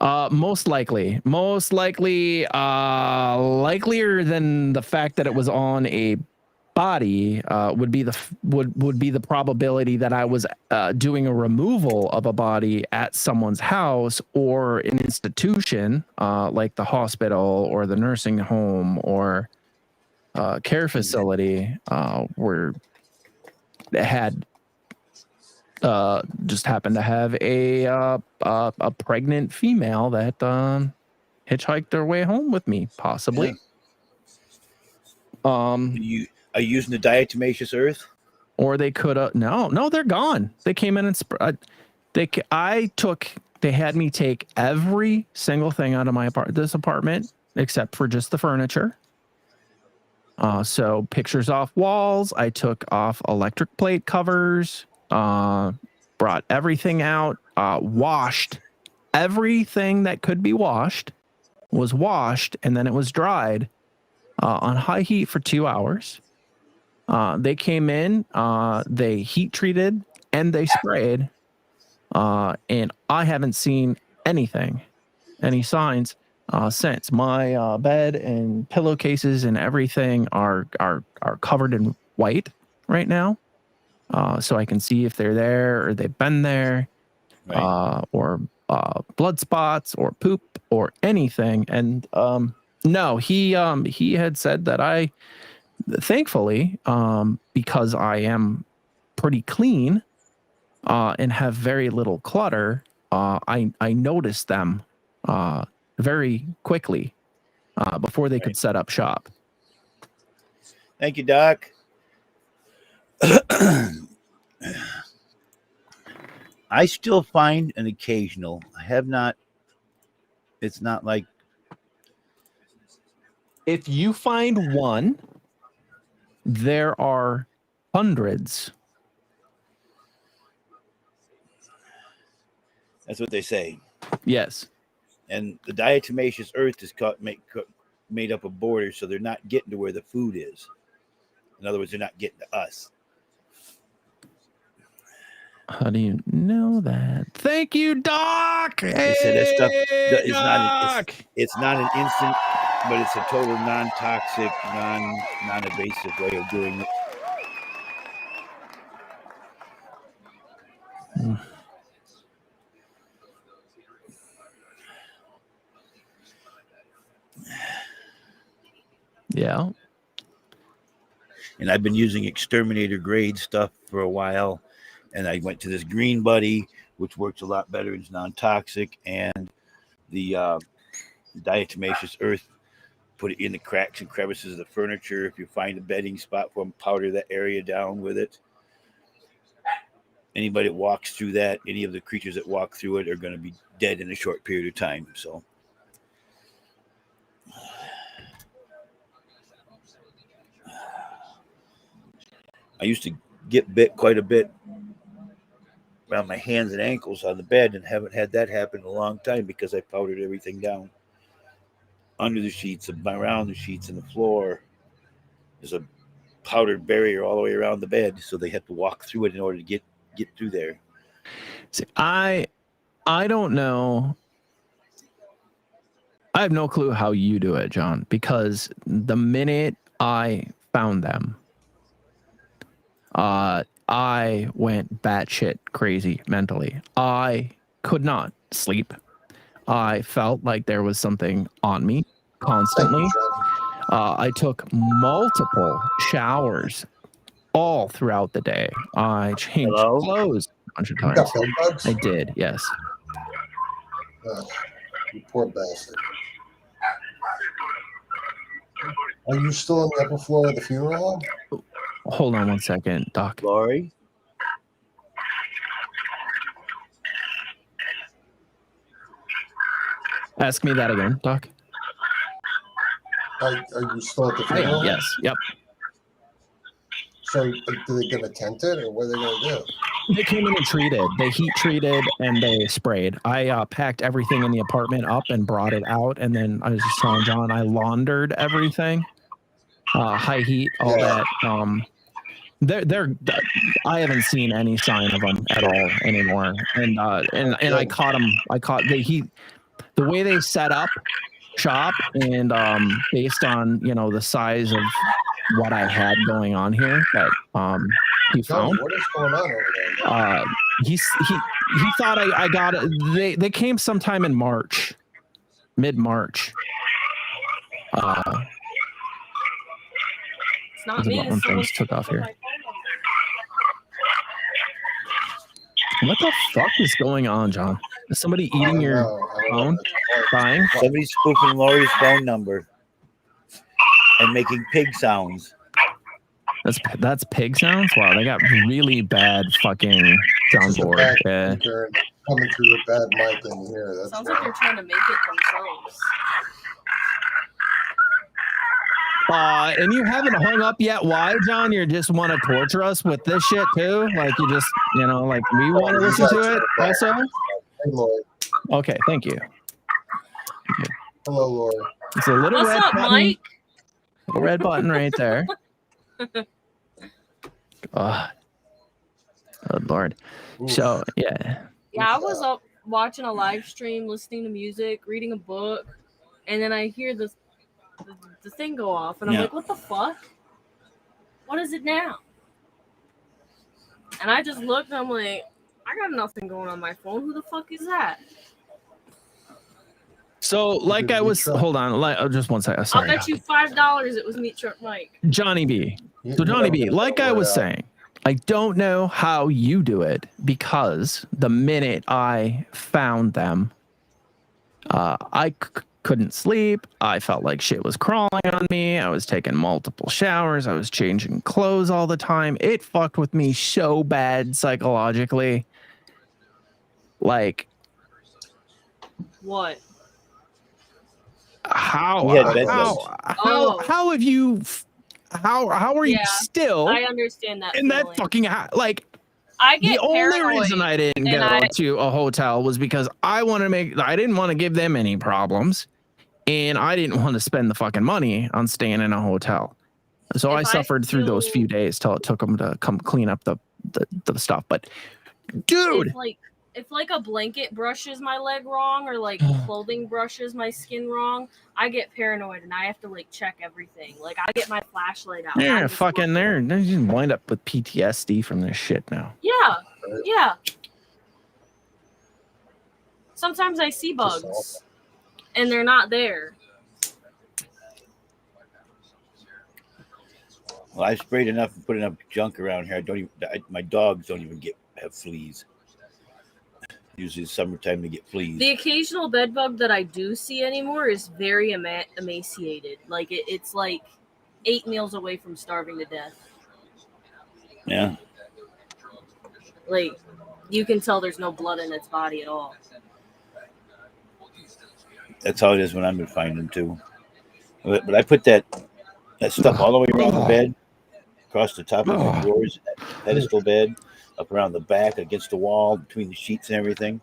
Most likely, likelier than the fact that it was on a body would be the probability that I was doing a removal of a body at someone's house or an institution like the hospital or the nursing home or care facility where it had just happened to have a pregnant female that hitchhiked their way home with me, possibly. Yeah. Are you using the diatomaceous earth? Or they could no, they're gone. They came in and they had me take every single thing out of this apartment except for just the furniture. So pictures off walls. I took off electric plate covers. Brought everything out. Washed everything that could be washed. Was washed and then it was dried on high heat for 2 hours. They came in, they heat treated and they sprayed. And I haven't seen any signs since. My bed and pillowcases and everything are covered in white right now. So I can see if they're there or they've been there, right. Or blood spots or poop or anything. And no, he had said that thankfully, because I am pretty clean and have very little clutter, I noticed them very quickly before they could set up shop. Thank you, Doc. I still find an occasional. It's not like. If you find one, there are hundreds. That's what they say. Yes. And the diatomaceous earth is made up of borders, so they're not getting to where the food is. In other words, they're not getting to us. How do you know that? Thank you, Doc. They say that stuff is it's not an instant, but it's a total non-toxic, non-invasive way of doing it. Yeah. And I've been using exterminator grade stuff for a while. And I went to this Green Buddy, which works a lot better. It's non-toxic. And the diatomaceous earth, put it in the cracks and crevices of the furniture. If you find a bedding spot for them, powder that area down with it. anybody that walks through that, any of the creatures that walk through it are going to be dead in a short period of time. So I used to get bit quite a bit around my hands and ankles on the bed, and haven't had that happen in a long time because I powdered everything down under the sheets and around the sheets and the floor. There's a powdered barrier all the way around the bed, so they have to walk through it in order to get through there. See, I don't know. I have no clue how you do it, John, because the minute I found them, I went batshit crazy mentally. I could not sleep. I felt like there was something on me constantly. I took multiple showers all throughout the day. I changed clothes a bunch of You got times. bed bugs? I did, yes. You poor bastard. Are you still on the upper floor of the funeral home? Hold on one second, Doc. Laurie? Ask me that again, Doc. Are you still at the funeral home? Yes, yep. So, are they going to tent it, or what are they going to do? They came in and treated. They heat treated and they sprayed. I packed everything in the apartment up and brought it out, and then I was just telling John I laundered everything. High heat, all that. They're I haven't seen any sign of them at all anymore. And I caught them. The way they set up shop, and based on the size of what I had going on here that he found. What is going on over there? He thought I got it. They came sometime in March, mid-March. It's not me. When things took off here. What the fuck is going on, John? Is somebody eating your phone? Buying? Somebody's spoofing Laurie's phone number and making pig sounds. That's pig sounds? Wow, they got really bad fucking soundboard. Yeah. Coming through the bad mic in here. That's Sounds like they're trying to make it themselves. And you haven't hung up yet. Why, John? You just want to torture us with this shit too? Like you just, like we want to listen to it also? Hey, Lord. Okay, thank you. Hello, Lord. It's a little What's red up, button. Mike? Little red button right there. Oh, Lord. So, yeah. Yeah, I was up watching a live stream, listening to music, reading a book, and then I hear the thing go off, and I'm like, what the fuck? What is it now? And I just looked, and I'm like, I got nothing going on my phone. Who the fuck is that? So, like I was, hold on, just one second. Sorry. I'll bet you $5 it was Meat Truck Mike. Johnny B. So, Johnny B, like I was saying, I don't know how you do it, because the minute I found them, I couldn't sleep. I felt like shit was crawling on me. I was taking multiple showers. I was changing clothes all the time. It fucked with me so bad psychologically. Like, what? How have you? How are you still? I understand that in feeling. that fucking like. I get the only paranoid, reason I didn't go to a hotel was because I didn't want to give them any problems, and I didn't want to spend the fucking money on staying in a hotel. So I suffered through those few days till it took them to come clean up the stuff. But dude, if a blanket brushes my leg wrong, or like clothing brushes my skin wrong, I get paranoid and I have to check everything. Like I get my flashlight out. Yeah, fucking there. You just wind up with PTSD from this shit now. Yeah. Sometimes I see bugs and they're not there. Well, I sprayed enough and put enough junk around here. My dogs don't even have fleas. Usually it's summertime to get fleas. The occasional bed bug that I do see anymore is very emaciated. Like it's like 8 meals away from starving to death. Yeah. Like, you can tell there's no blood in its body at all. That's how it is when I've been finding them too. But I put that stuff all the way around the bed, across the top of the drawers, that pedestal bed, up around the back, against the wall, between the sheets and everything.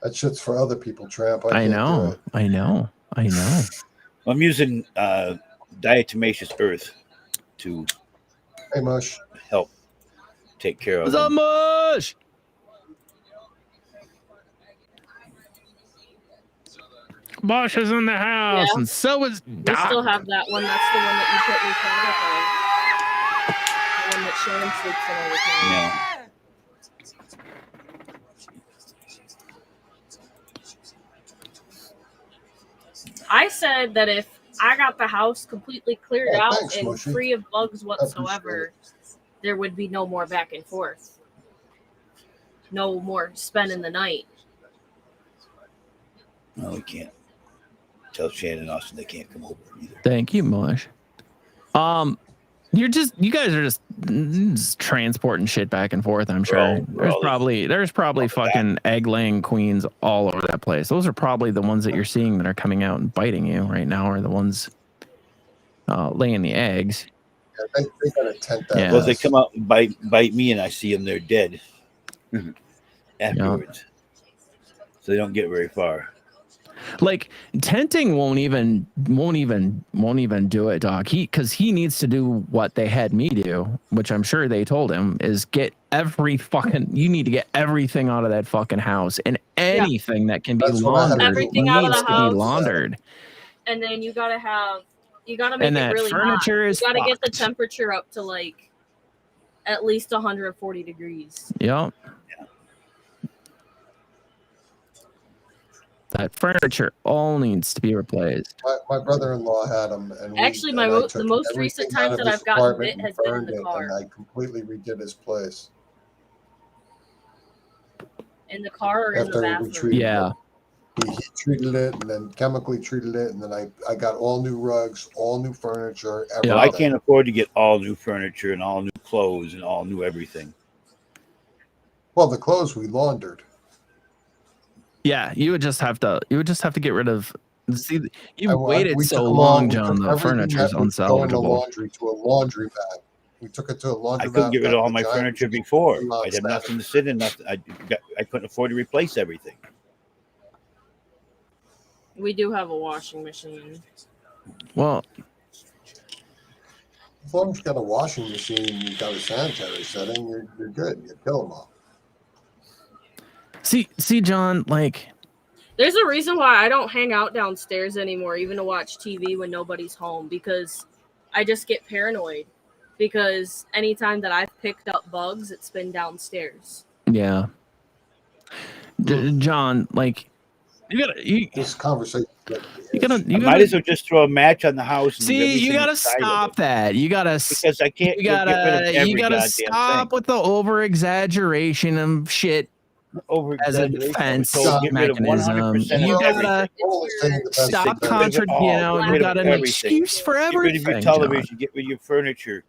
That shit's for other people, Tramp. I can't do know. it. I know. I'm using diatomaceous earth to help take care of What's up, them. Mush? Bosch is in the house, and so is We Doc. still have that one. That's the one that you put your product on. The one that Sharon sleeps in all the time. Yeah. I said that if I got the house completely cleared Yeah, out thanks, and Mushy. free of bugs whatsoever, there would be no more back and forth. No more spending the night. No, we can't. Tell Shannon and Austin they can't come over either. Thank you, Mush. You guys are just transporting shit back and forth. I'm sure there's probably fucking egg-laying queens all over that place. Those are probably the ones that you're seeing that are coming out and biting you right now, are the ones laying the eggs. Yeah, they got to tent that. Yeah. Well, they come out and bite me, and I see them, they're dead afterwards. So they don't get very far. Like tenting won't even do it, Doc. Because he needs to do what they had me do, which I'm sure they told him, is get you need to get everything out of that fucking house, and anything that can be laundered Everything out of the needs to house. be laundered. And then you gotta make And it that really hot. furniture You is gotta get the fucked. temperature up to like at least 140 degrees. Yep. That furniture all needs to be replaced. My brother-in-law had them, and Actually, the most recent times that I've gotten bit has been in the car. And I completely redid his place. In the car or in the After we bathroom? treated Yeah. it. He treated it, and then chemically treated it, and then I got all new rugs, all new furniture, everything. Well, I can't afford to get all new furniture and all new clothes and all new everything. Well, the clothes we laundered. Yeah, you would just have to get rid of. See, you We waited took so them all- long, we John. took The everything furniture's that would go in the unsalvageable. laundry to a laundromat. We took it to a laundromat. I couldn't get rid of all my giant furniture before. machine I'd have nothing to sit in. I couldn't afford to replace everything. We do have a washing machine. Well, as long as you got a washing machine and you got a sanitary setting, you're good. You kill them all. See, John, like. There's a reason why I don't hang out downstairs anymore, even to watch TV when nobody's home, because I just get paranoid. Because anytime that I've picked up bugs, it's been downstairs. Yeah. John, like, this conversation. I might as well just throw a match on the house. And See, you gotta stop that. You gotta because I can't. You gotta goddamn stop with the over exaggeration of shit. As a defense mechanism, you gotta stop contradicting. You got an excuse for everything. Get rid of your television. John. Get rid of your furniture.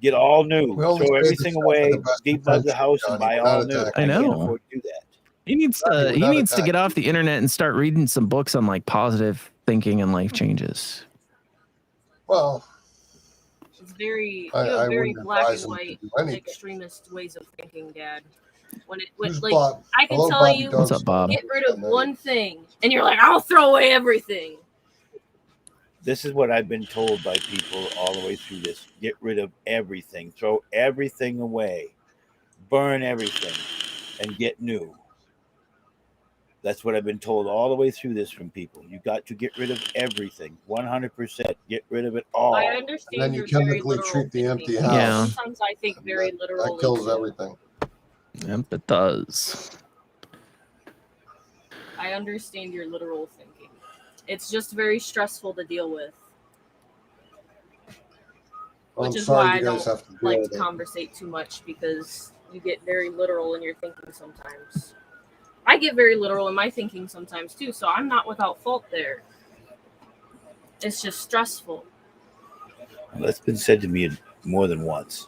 Get all new. Throw everything away. Debug the house and buy all new. I know. can't afford to do that. He needs to get off the internet and start reading some books on like positive thinking and life changes. Well, it's very I very wouldn't black advise and him to white do anything. extremist ways of thinking, Dad. When Who's like Bob? I can Hello, tell Bobby you, What's up, Bob? get rid of one thing, and you're like, I'll throw away everything. This is what I've been told by people all the way through this. Get rid of everything. Throw everything away. Burn everything. And get new. That's what I've been told all the way through this from people. You got to get rid of everything. 100%. Get rid of it all. I understand. And then you chemically treat the empty house. Yeah. Sometimes I think very literally. That kills everything. Yep, it does. I understand your literal thinking. It's just very stressful to deal with. Well, Which I'm is sorry why I you guys don't have to deal like with to it. conversate too much, because you get very literal in your thinking sometimes. I get very literal in my thinking sometimes too, so I'm not without fault there. It's just stressful. Well, that's been said to me more than once.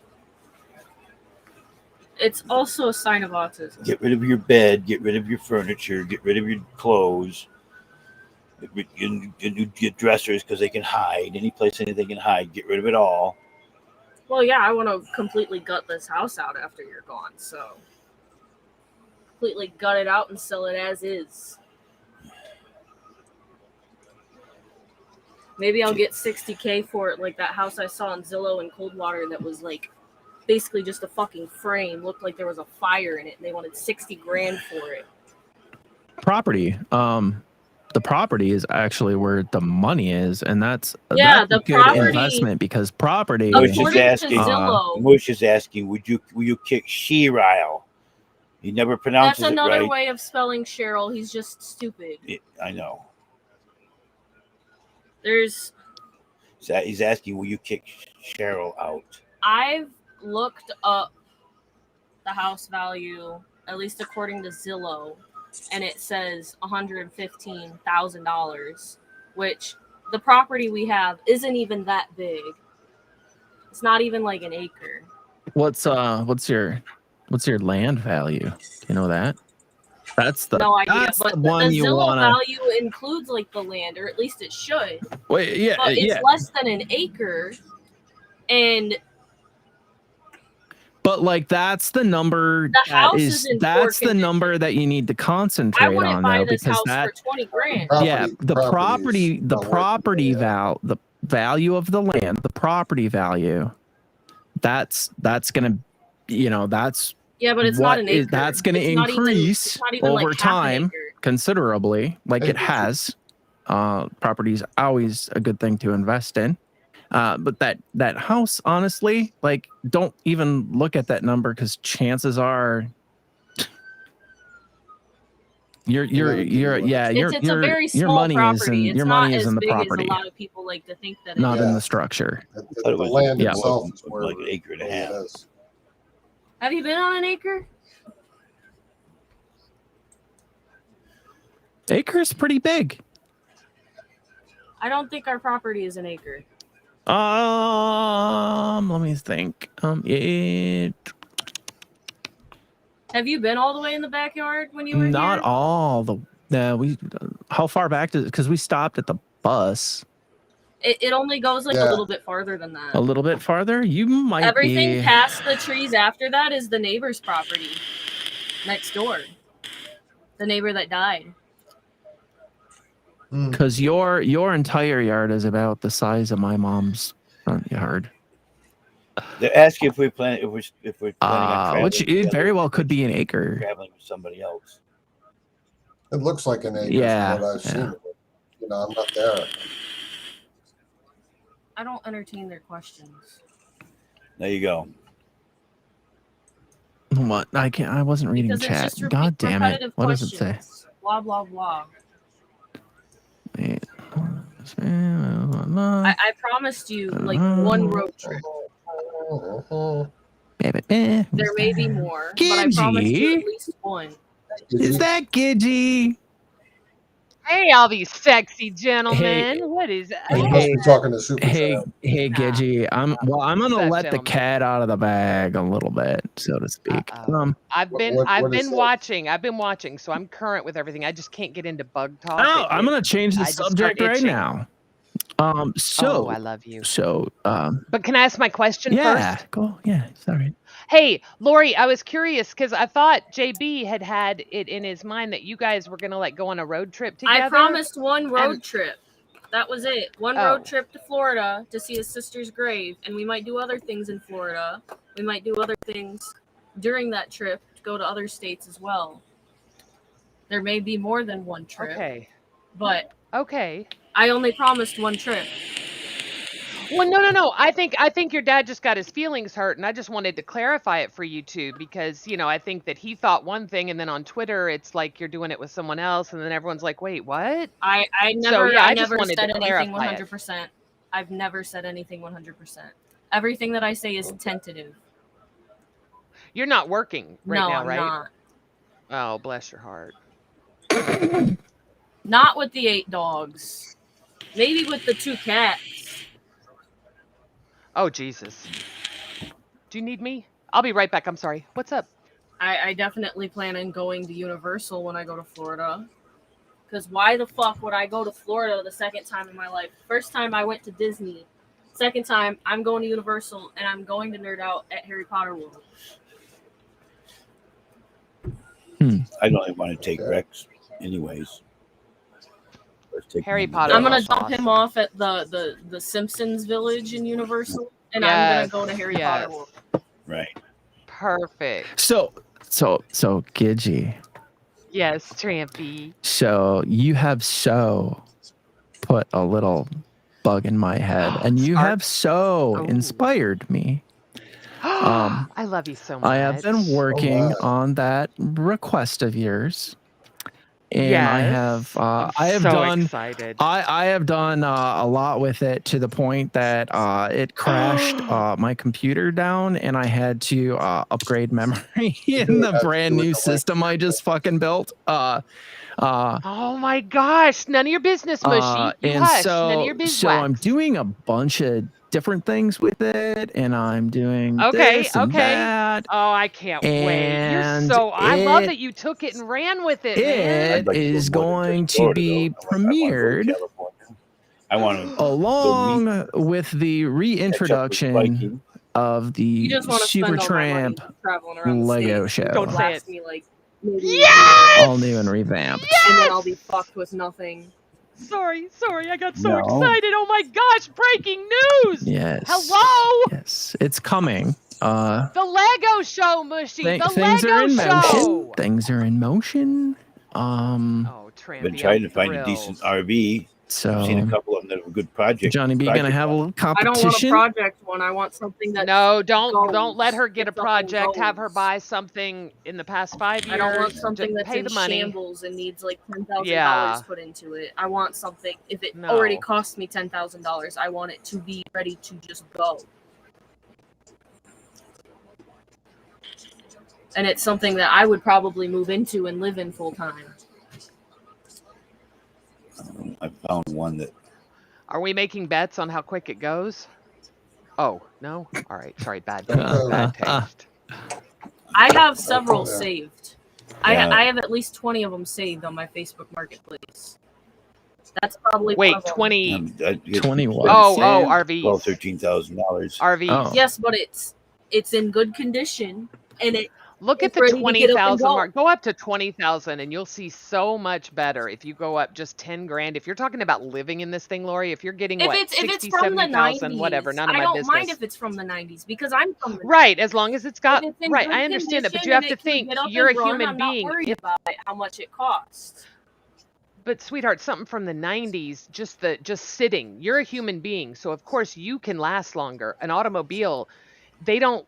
It's also a sign of autism. Get rid of your bed. Get rid of your furniture. Get rid of your clothes. Get dressers because they can hide. Any place anything can hide. Get rid of it all. Well, yeah, I want to completely gut this house out after you're gone. So completely gut it out and sell it as is. Maybe I'll get $60K for it, like that house I saw in Zillow in Coldwater that was like basically just a fucking frame. Looked like there was a fire in it, and they wanted $60,000 for it. Property. The property is actually where the money is, and that's a good investment because property. Mush is asking, will you kick Sheryl? He never pronounces That's another it right. way of spelling Cheryl. He's just stupid. I know. He's asking, will you kick Cheryl out? I've looked up the house value, at least according to Zillow, and it says $115,000, which the property we have isn't even that big. It's not even like an acre. What's your land value? You know that? That's the no idea, that's but the one the you Zillow wanna. value includes like the land, or at least it should. Wait, yeah, but it's yeah. less than an acre, and But like that's the number. The house is in poor that's the number that you need to concentrate I wouldn't on buy though, this because house that for $20,000. the value of the land, the property value. That's gonna, that's. Yeah, but it's not an acre. That's going to increase over time considerably, like it has. Property is always a good thing to invest in. But that house, honestly, like, don't even look at that number because chances are your money property. is in the big property, as a lot of people like to think that. not in the structure. The land itself is where like an acre and a half. Have you been on an acre? Acre is pretty big. I don't think our property is an acre. Let me think. Have you been all the way in the backyard when you were Not here? all the. How far back does? Because we stopped at the bus. It only goes like a little bit farther than that. A little bit farther. You might Everything be. past the trees after that is the neighbor's property next door. The neighbor that died. Because your entire yard is about the size of my mom's front yard. They're asking if we're planning on traveling. Which it very well could be an acre. Traveling with somebody else. It looks like an acre Yeah, from what I've seen. I'm not there. I don't entertain their questions. There you go. What? I can't. I wasn't reading Because it's chat. just God damn it! repetitive What does it say? questions. Blah blah blah. Wait. I promised you like one road trip. There may be more, but I promised you at least one. Is that Gidgy? Hey, all these sexy gentlemen. What is that? Talking to Super Hey, Gidgy. I'm gonna up, let the gentlemen? cat out of the bag a little bit, so to speak. I've been what is that? watching. I've been watching, so I'm current with everything. I just can't get into bug talk. Oh, I'm gonna change the I just start subject right itching. now. Oh, So I love you. So, But can I ask my question yeah, first? go. Yeah, sorry. Hey, Lori, I was curious because I thought JB had it in his mind that you guys were gonna like go on a road trip together. I promised one road trip. That was it. One Oh. road trip to Florida to see his sister's grave, and we might do other things in Florida. We might do other things during that trip to go to other states as well. There may be more than one trip. Okay. But okay. I only promised one trip. Well, no. I think your dad just got his feelings hurt, and I just wanted to clarify it for you two because I think that he thought one thing, and then on Twitter it's like you're doing it with someone else, and then everyone's like, "Wait, what?" I never I just never wanted said to anything clarify it. 100%. I've never said anything 100%. Everything that I say is tentative. You're not working right No, now, I'm right? not. Oh, bless your heart. Not with the 8 dogs. Maybe with the 2 cats. Oh, Jesus. Do you need me? I'll be right back. I'm sorry. What's up? I definitely plan on going to Universal when I go to Florida. Because why the fuck would I go to Florida the second time in my life? First time I went to Disney. Second time I'm going to Universal and I'm going to nerd out at Harry Potter World. I don't even want to take Rex, anyways. Harry Potter. I'm gonna dump him off at the Simpsons Village in Universal, and I'm gonna go to Harry Potter World. Right. Perfect. So Gidgey. Yes, Trampy. So you have put a little bug in my head, and you have inspired me. I love you so much. I have been working on that request of yours, and I have excited. I have done a lot with it to the point that it crashed my computer down, and I had to upgrade memory in the brand new system I just fucking built. Oh my gosh! None of your business, Mushy. You hush. None of your business. So I'm doing a bunch of different things with it, and I'm doing this and that. Oh, I can't wait. You're so. I love that you took it and ran with it. Man. It is going to be premiered I want to along with the reintroduction of the Supertramp Lego show. Don't say it. Me like, all new and revamped. and then I'll be fucked with nothing. Sorry, I got so excited. Oh my gosh, breaking news! Yes. Hello? Yes, it's coming. The Lego show, Mushy. The things Lego are in show. motion. Things are in motion. Been trying to find a decent RV. So I've seen a couple of them that have a good project. Johnny B gonna have a little I don't competition. want a project one. I want something that. No, don't let her get a project. Have her buy something in the past 5 years. I don't want something Just that's pay in the money. shambles and needs like $10,000 Yeah. put into it. I want something. If it No. already cost me $10,000, I want it to be ready to just go. And it's something that I would probably move into and live in full time. I found one that. Are we making bets on how quick it goes? Oh, no? All right. Sorry, bad taste. I have several saved. Yeah. I have at least 20 of them saved on my Facebook Marketplace. That's probably Wait, one of them. 20. 20 what? RVs. $12,000-$13,000. RVs. Yes, but it's in good condition, and it. Look at it's the ready to get up and 20,000 go. mark. Go up to 20,000 and you'll see so much better if you go up just 10 grand. If you're talking about living in this thing, Lori, if you're getting If what, it's 60, from the 70,000, 90s, whatever, none of I my don't business. mind if it's from the 90s because I'm from the Right, as long as it's got If it's in right. good I understand that, but condition you have and to it can think get up you're a and run, human I'm being. Not worried about it, how much it costs. But sweetheart, something from the 90s, just sitting. You're a human being, so of course you can last longer. An automobile, they don't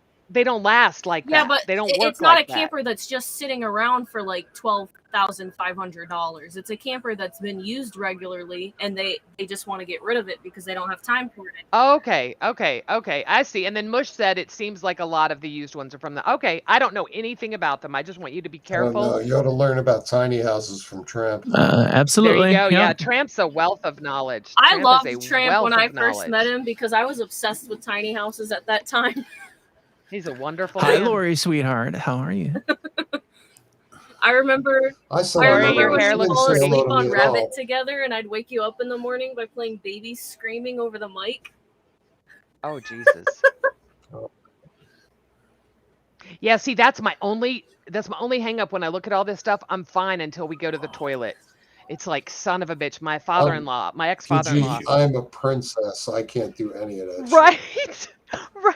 last like Yeah, that. but They don't work it's not like a camper that's just sitting around for like $12,500. It's a camper that's been used regularly, and they just want to get rid of it because they don't have time for it. Okay. I see. And then Mush said it seems like a lot of the used ones are from the. Okay, I don't know anything about them. I just want you to be I don't know. careful. You ought to learn about tiny houses from Tramp. Absolutely. There you go. Yeah. Yeah, Tramp's a wealth of knowledge. I Tramp loved is a Tramp wealth when I of first knowledge. met him because I was obsessed with tiny houses at that time. He's a wonderful Hi, man. Lori, sweetheart. How are you? I remember Lori, your when hair we looks fall great. asleep on Rabbit together, and I'd wake you up in the morning by playing babies screaming over the mic. Oh Jesus. Yeah, see, that's my only hang up when I look at all this stuff. I'm fine until we go to the toilet. It's like, son of a bitch, my father-in-law, my ex-father-in-law. I'm a princess. I can't do any of that. Right. Right.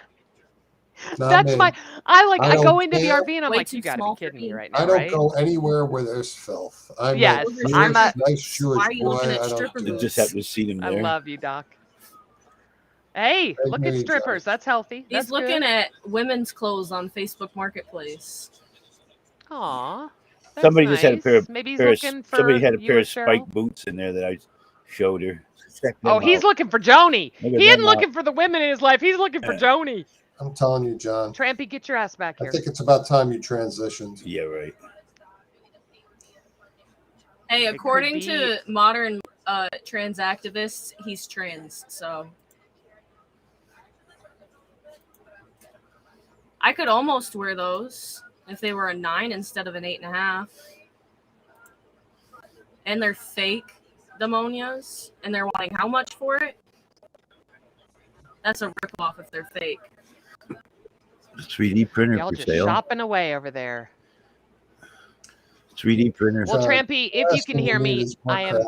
Not That's me. my I don't go into the care. RV and I'm Way like, too you gotta small be for kidding me me. right now, I don't right? go anywhere where there's filth. I'm Yes, a Jewish, I'm a- nice Jewish Why are you boy. looking at I don't stripper do You booths? just have to see them I there. love you, Doc. Hey, look at me, strippers. That's healthy. He's That's looking good. at women's clothes on Facebook Marketplace. Aw. That's Somebody just had a pair nice. of, Maybe he's pair of looking for somebody had a you pair or of Cheryl. spiked boots in there that I showed her. Check them Oh, he's out. looking for Joni. Look He at isn't them looking out. for the women in his life. He's looking for Joni. I'm telling you, John. Trampy, get your ass back I here. think it's about time you transitioned. Yeah, right. Hey, It could according be- to modern trans activists, he's trans. So I could almost wear those if they were a 9 instead of an 8.5. And they're fake demonias, and they're wanting how much for it? That's a ripoff if they're fake. 3D printer Y'all for just sale. shopping away over there. 3D printer. Well, Trampy, if you can hear me, I am.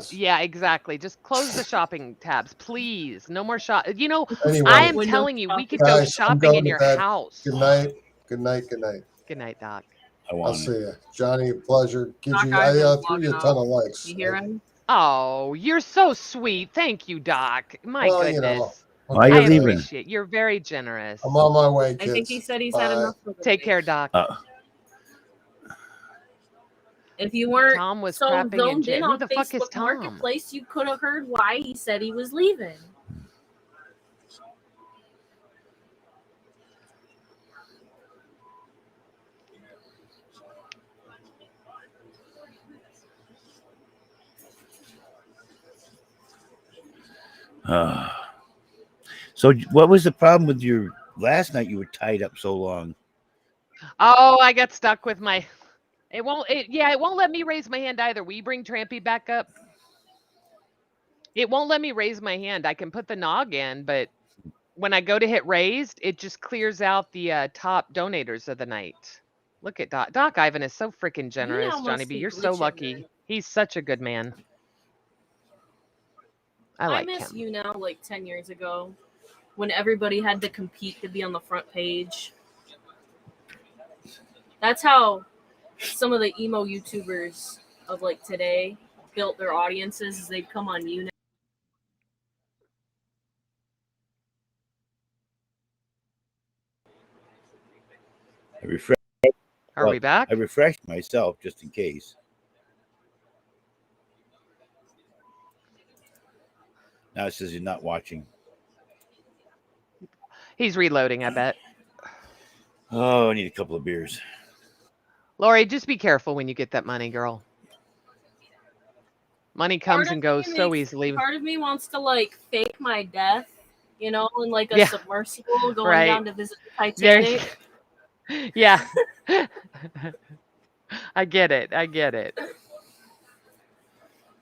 Yeah, exactly. Just close the shopping tabs, please. No more shop. You know, Anyway. I am telling you, we could go Guys, I'm shopping going in to your bed. house. Good night. Good night. Good night. Good night, Doc. I'll see you, Johnny. A pleasure. Doc, I Ivan's threw you a logging ton off. of likes. You hear him? Oh, you're so sweet. Thank you, Doc. My Well, goodness. you know, Why are I you leaving? appreciate. You're very generous. I'm on my way, I kids. think he said he's had enough for the Take day. care, Doc. If you weren't Tom was so crapping in zoned jail. in Who on the fuck is Facebook Tom? Marketplace, you could have heard why he said he was leaving. So what was the problem with your last night? You were tied up so long. Oh, I got stuck with my. It won't. It won't let me raise my hand either. Will you bring Trampy back up? It won't let me raise my hand. I can put the nog in, but when I go to hit raised, it just clears out the top donators of the night. Look at Doc. Doc Ivan is so freaking generous, YouNow Johnny must B. be You're so glitching lucky. then. He's such a good man. I like miss him. YouNow like 10 years ago when everybody had to compete to be on the front page. That's how some of the emo YouTubers of like today built their audiences, is they'd come on YouNow. Are we back? I refreshed myself just in case. Now it says you're not watching. He's reloading, I bet. Oh, I need a couple of beers. Lori, just be careful when you get that money, girl. Money comes and goes so easily. Part of me wants to like fake my death, you know, in like a submersible going down to visit the Titanic. Yeah. I get it. I get it.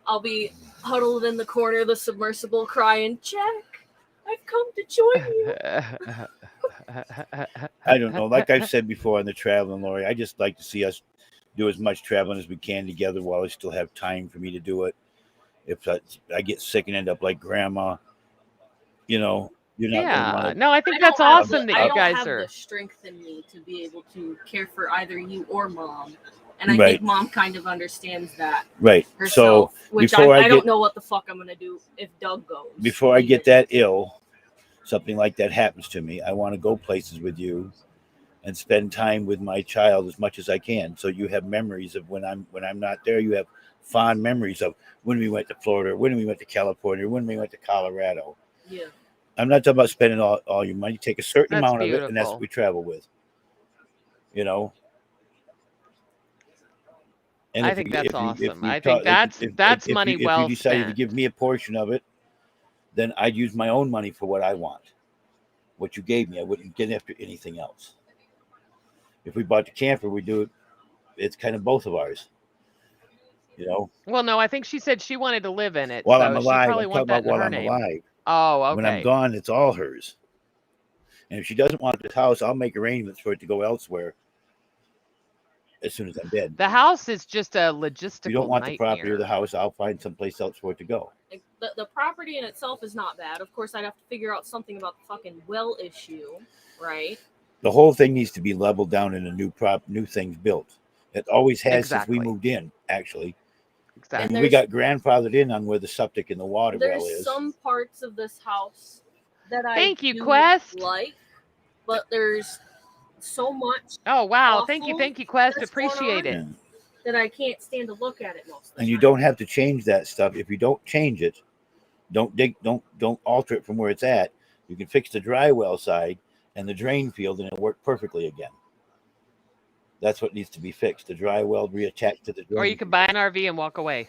I'll be huddled in the corner of the submersible crying, Jack, I've come to join you. I don't know. Like I've said before on the traveling, Lori, I just like to see us do as much traveling as we can together while I still have time for me to do it. If I get sick and end up like grandma, you know, you're not going to want to. No, I think that's awesome that you guys I don't are. have the strength in me to be able to care for either you or mom. And I think mom kind of understands that. Right. Herself, So which before I don't know what the fuck I'm going to do if Doug goes. Before I get that ill, something like that happens to me, I want to go places with you and spend time with my child as much as I can. So you have memories of when I'm not there. You have fond memories of when we went to Florida, when we went to California, when we went to Colorado. Yeah. I'm not talking about spending all your money. Take a certain amount of it, and that's beautiful. what we travel with. You know. And I if think you- that's if you- if awesome. you I talk- think that's if money you, well If you decided to spent. give me a portion of it, then I'd use my own money for what I want. What you gave me, I wouldn't get after anything else. If we bought the camper, we do it. It's kind of both of ours. You know. Well, no, I think she said she wanted to live in it. While so I'm she alive, probably I'm want talking that about in while her I'm name. alive. Oh, okay. When I'm gone, it's all hers. And if she doesn't want this house, I'll make arrangements for it to go elsewhere as soon as I'm dead. The house is just a logistical If you don't want the nightmare. property or the house, I'll find someplace else for it to go. Like, the property in itself is not bad. Of course, I'd have to figure out something about the fucking well issue, right? The whole thing needs to be leveled down and new things built. It always has since we Exactly. moved in, actually. Exactly. And we got grandfathered in on where the septic and the water well There's is. some parts of this house that I Thank you, do Quest. like, but there's so much. Oh, wow. Thank you, awful Quest. that's going Appreciate it. on that I can't stand to look at it most of the And you time. don't have to change that stuff. If you don't change it, don't alter it from where it's at. You can fix the dry well side and the drain field, and it'll work perfectly again. That's what needs to be fixed. The dry well reattached to the drain. Or you could buy an RV and walk away.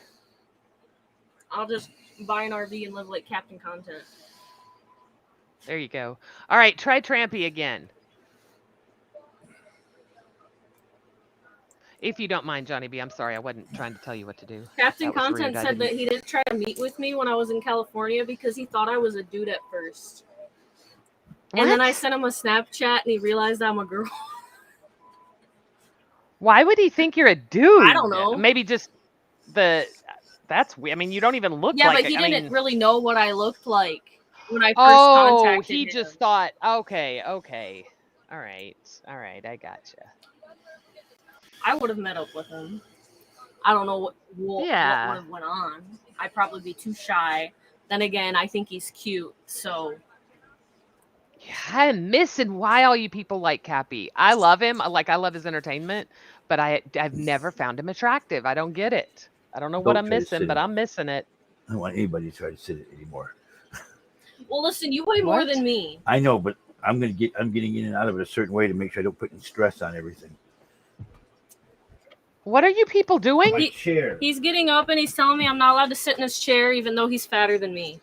I'll just buy an RV and live like Captain Content. There you go. All right, try Trampy again. If you don't mind, Johnny B, I'm sorry. I wasn't trying to tell you what to do. Captain That was Content rude. said that he didn't try to meet with me when I was in California because he thought I was a dude at first. What? And then I sent him a Snapchat and he realized I'm a girl. Why would he think you're a dude? I don't know. Maybe just that's weird. I mean, you don't even look Yeah, like but he I didn't mean, really know what I looked like when I first oh, contacted he him. just thought, okay. All right, I gotcha. I would have met up with him. I don't know what would have went on. I'd probably be too shy. Then again, I think he's cute, so. Yeah, I'm missing why all you people like Cappy. I love him. I love his entertainment, but I've never found him attractive. I don't get it. I don't know what Don't I'm try to missing, sit but in. I'm missing it. I don't want anybody to try to sit it anymore. Well, listen, you weigh more than me. I know, but I'm getting in and out of it a certain way to make sure I don't put any stress on everything. What are you people doing? He's getting up and he's telling me I'm not allowed to sit in his chair even though he's fatter than me.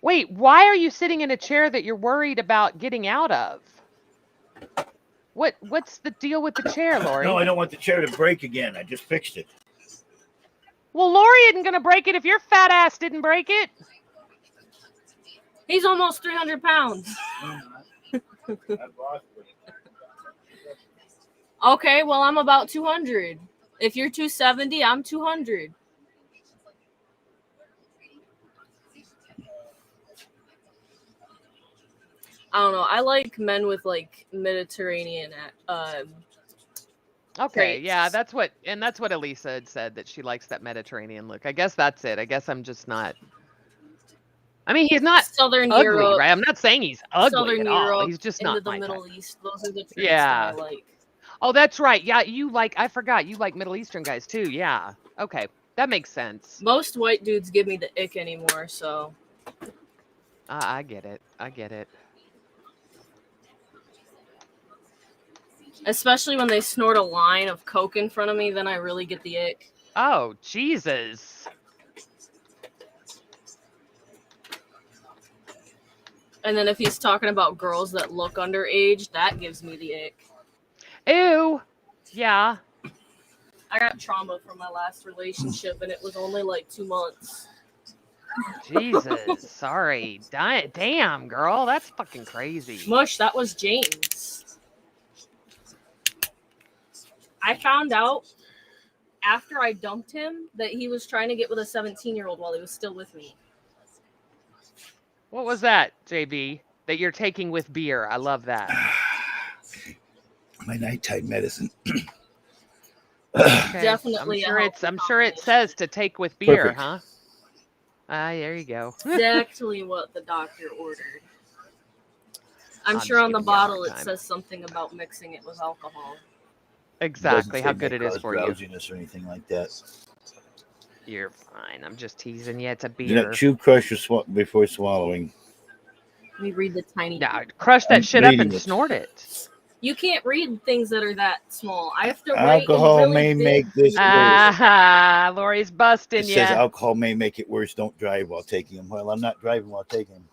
Wait, why are you sitting in a chair that you're worried about getting out of? What's the deal with the chair, Lori? No, I don't want the chair to break again. I just fixed it. Well, Lori isn't going to break it if your fat ass didn't break it. He's almost 300 pounds. Okay, well, I'm about 200. If you're 270, I'm 200. I don't know. I like men with like Mediterranean Okay, traits. yeah, that's what Elisa had said, that she likes that Mediterranean look. I guess that's it. I guess I'm just not. I mean, he's not Southern ugly, Europe, right? I'm not saying he's ugly Southern at all. Europe, He's just into not the my Middle type. East. Those are the traits Yeah. that I like. Oh, that's right. Yeah, I forgot. You like Middle Eastern guys too. Yeah. Okay, that makes sense. Most white dudes give me the ick anymore, so. I get it. I get it. Especially when they snort a line of Coke in front of me, then I really get the ick. Oh, Jesus. And then if he's talking about girls that look underage, that gives me the ick. Ew. Yeah. I got trauma from my last relationship, and it was only like 2 months. Jesus. Sorry. Damn, girl. That's fucking crazy. Mush, that was James. I found out after I dumped him that he was trying to get with a 17-year-old while he was still with me. What was that, JB? That you're taking with beer? I love that. My nighttime medicine. Okay. Definitely. I'm sure it says to take with beer, Perfect. huh? There you go. Exactly what the doctor ordered. I'm I'm sure on the just giving you a hard bottle it time. says something about mixing it with alcohol. Exactly how Doesn't say good may it is cause for you. drowsiness or anything like that. You're fine. I'm just teasing you. It's a Do beer. not chew, crush, or before swallowing. Let me read the tiny. Yeah, crush that I'm shit up reading and it. snort it. You can't read things that are that small. I have to write in Alcohol really may big- make this worse. Ah, Lori's busting It you. says alcohol may make it worse. Don't drive while taking them. Well, I'm not driving while taking them.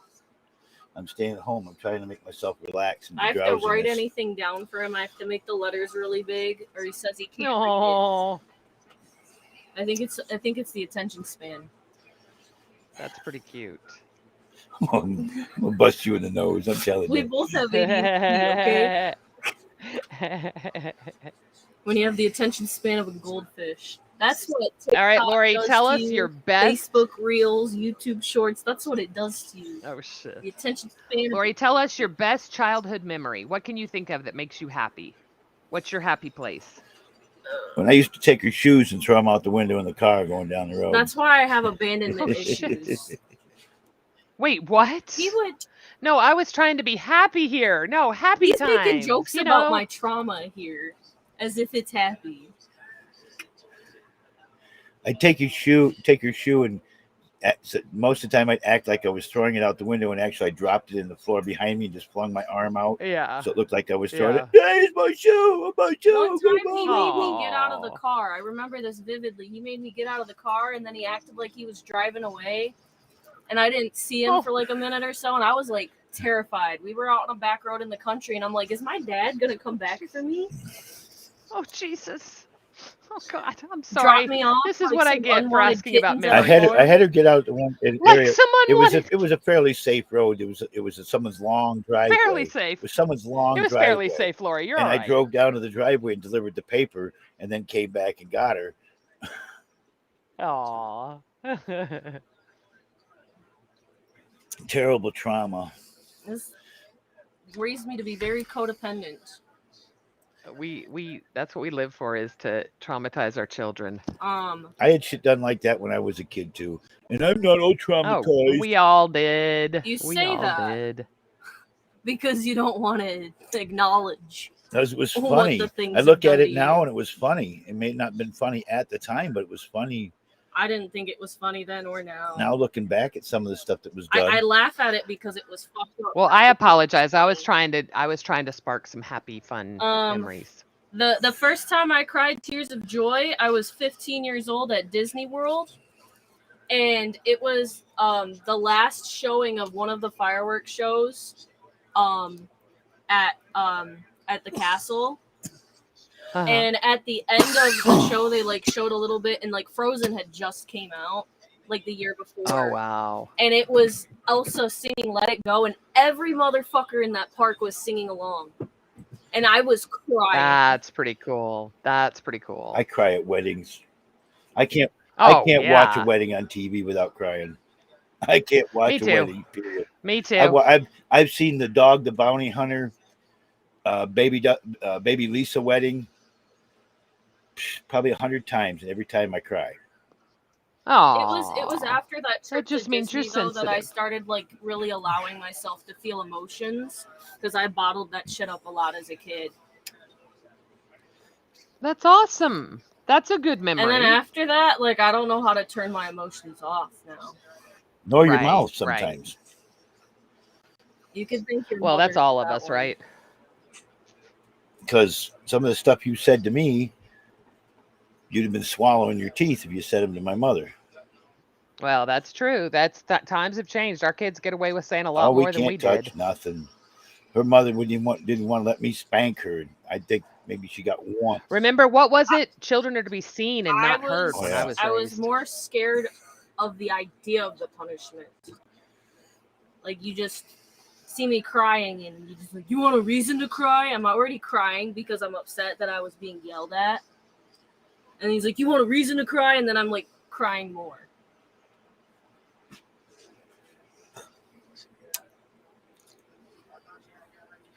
I'm staying at home. I'm trying to make myself relax and I have to write drowsiness. anything down for him. I have to make the letters really big, or he says he can't No. read it. I think it's the attention span. That's pretty cute. I'm gonna bust you in the nose. I'm telling We you. both have ADHD, okay? When you have the attention span of a goldfish. That's what TikTok All right, Lori, does tell to us you. your best. Facebook Reels, YouTube Shorts. That's what it does to you. Oh, shit. The attention span. Lori, tell us your best childhood memory. What can you think of that makes you happy? What's your happy place? When I used to take her shoes and throw them out the window in the car going down the road. That's why I have abandonment Oh, shit. issues. Wait, what? He would. No, I was trying to be happy here. No, happy He's times. making jokes you about know? my trauma here, as if it's happy. I'd take her shoe, and most of the time I'd act like I was throwing it out the window, and actually I dropped it in the floor behind me and just flung my arm out. Yeah. So it looked like I was throwing Yeah. it. Hey, it's my shoe! My shoe! One time he Come made on." me get out of the car. I remember this vividly. He made me get out of the car, and then he acted like he was driving away, and I didn't see him for like a minute or so, and I was like terrified. We were out on a back road in the country, and I'm like, is my dad gonna come back for me? Oh, Jesus. Oh, God. I'm sorry. Drop me off. This is like what I some get for unwanted asking about kittens at memory. the I had her door. get out the one Like area. someone wanted. It was a fairly safe road. It was someone's long driveway. Fairly safe. It was someone's long It was driveway. fairly safe, Lori. You're and all I right. drove down to the driveway and delivered the paper, and then came back and got her. Aw. Terrible trauma. This raised me to be very codependent. That's what we live for, is to traumatize our children. I had shit done like that when I was a kid too, and I'm not all traumatized. Oh, we all did. You we say all that did. because you don't want to acknowledge. Because it was what funny. the things I look have at done it to now you. and it was funny. It may not have been funny at the time, but it was funny I didn't think it was funny then or now. now looking back at some of the stuff that was done. I laugh at it because it was fucked up. Well, I apologize. I was trying to spark some happy, fun memories. The first time I cried tears of joy, I was 15 years old at Disney World, and it was the last showing of one of the fireworks shows at the castle. Uh-huh. And at the end of the show, they like showed a little bit, and like Frozen had just came out like the year before. Oh wow! And it was Elsa singing "Let It Go," and every motherfucker in that park was singing along, and I was crying. That's pretty cool. That's pretty cool. I cry at weddings. I can't Oh, watch a yeah. wedding on TV without crying. I can't watch Me a too. wedding. Period. Me too. I've seen the Dog the Bounty Hunter, baby Lisa wedding probably 100 times, and every time I cry. Oh, It was after that trip. That just to means you're Disney, though, that I sensitive. started like really allowing myself to feel emotions because I bottled that shit up a lot as a kid. That's awesome. That's a good memory. And then after that, like I don't know how to turn my emotions off now. Nor your Right, mouth right. sometimes. You can think your Well, that's mother all of that us, way. right? Because some of the stuff you said to me, you'd have been swallowing your teeth if you said them to my mother. Well, that's true. That times have changed. Our kids get away with saying a lot We more than can't we touch did. nothing. Her mother didn't want to let me spank her. I think maybe she got one. Remember, what was it? Children are to be seen and not heard. When I was I raised. was more scared of the idea of the punishment. Like you just see me crying and you just like, you want a reason to cry? I'm already crying because I'm upset that I was being yelled at. And he's like, you want a reason to cry? And then I'm like crying more.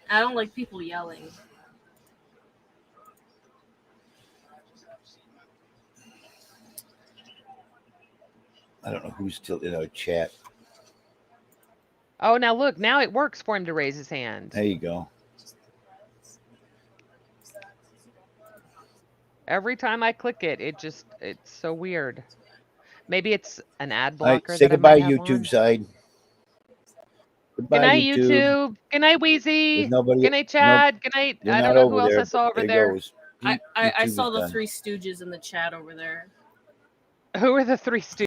I don't like people yelling. I don't know who's still in our chat. Oh, now look. Now it works for him to raise his hand. There you go. Every time I click it, it's so weird. Maybe it's an ad All right, blocker. say that I goodbye, might have YouTube on. side. Goodbye, Good night, YouTube. Good night, Wheezy. There's nobody- Good night, Chad. Good night. You're I not don't know over who else there, I saw but over there there. goes. I YouTube saw is the done. Three Stooges in the chat over there. Who are the Three Stooges?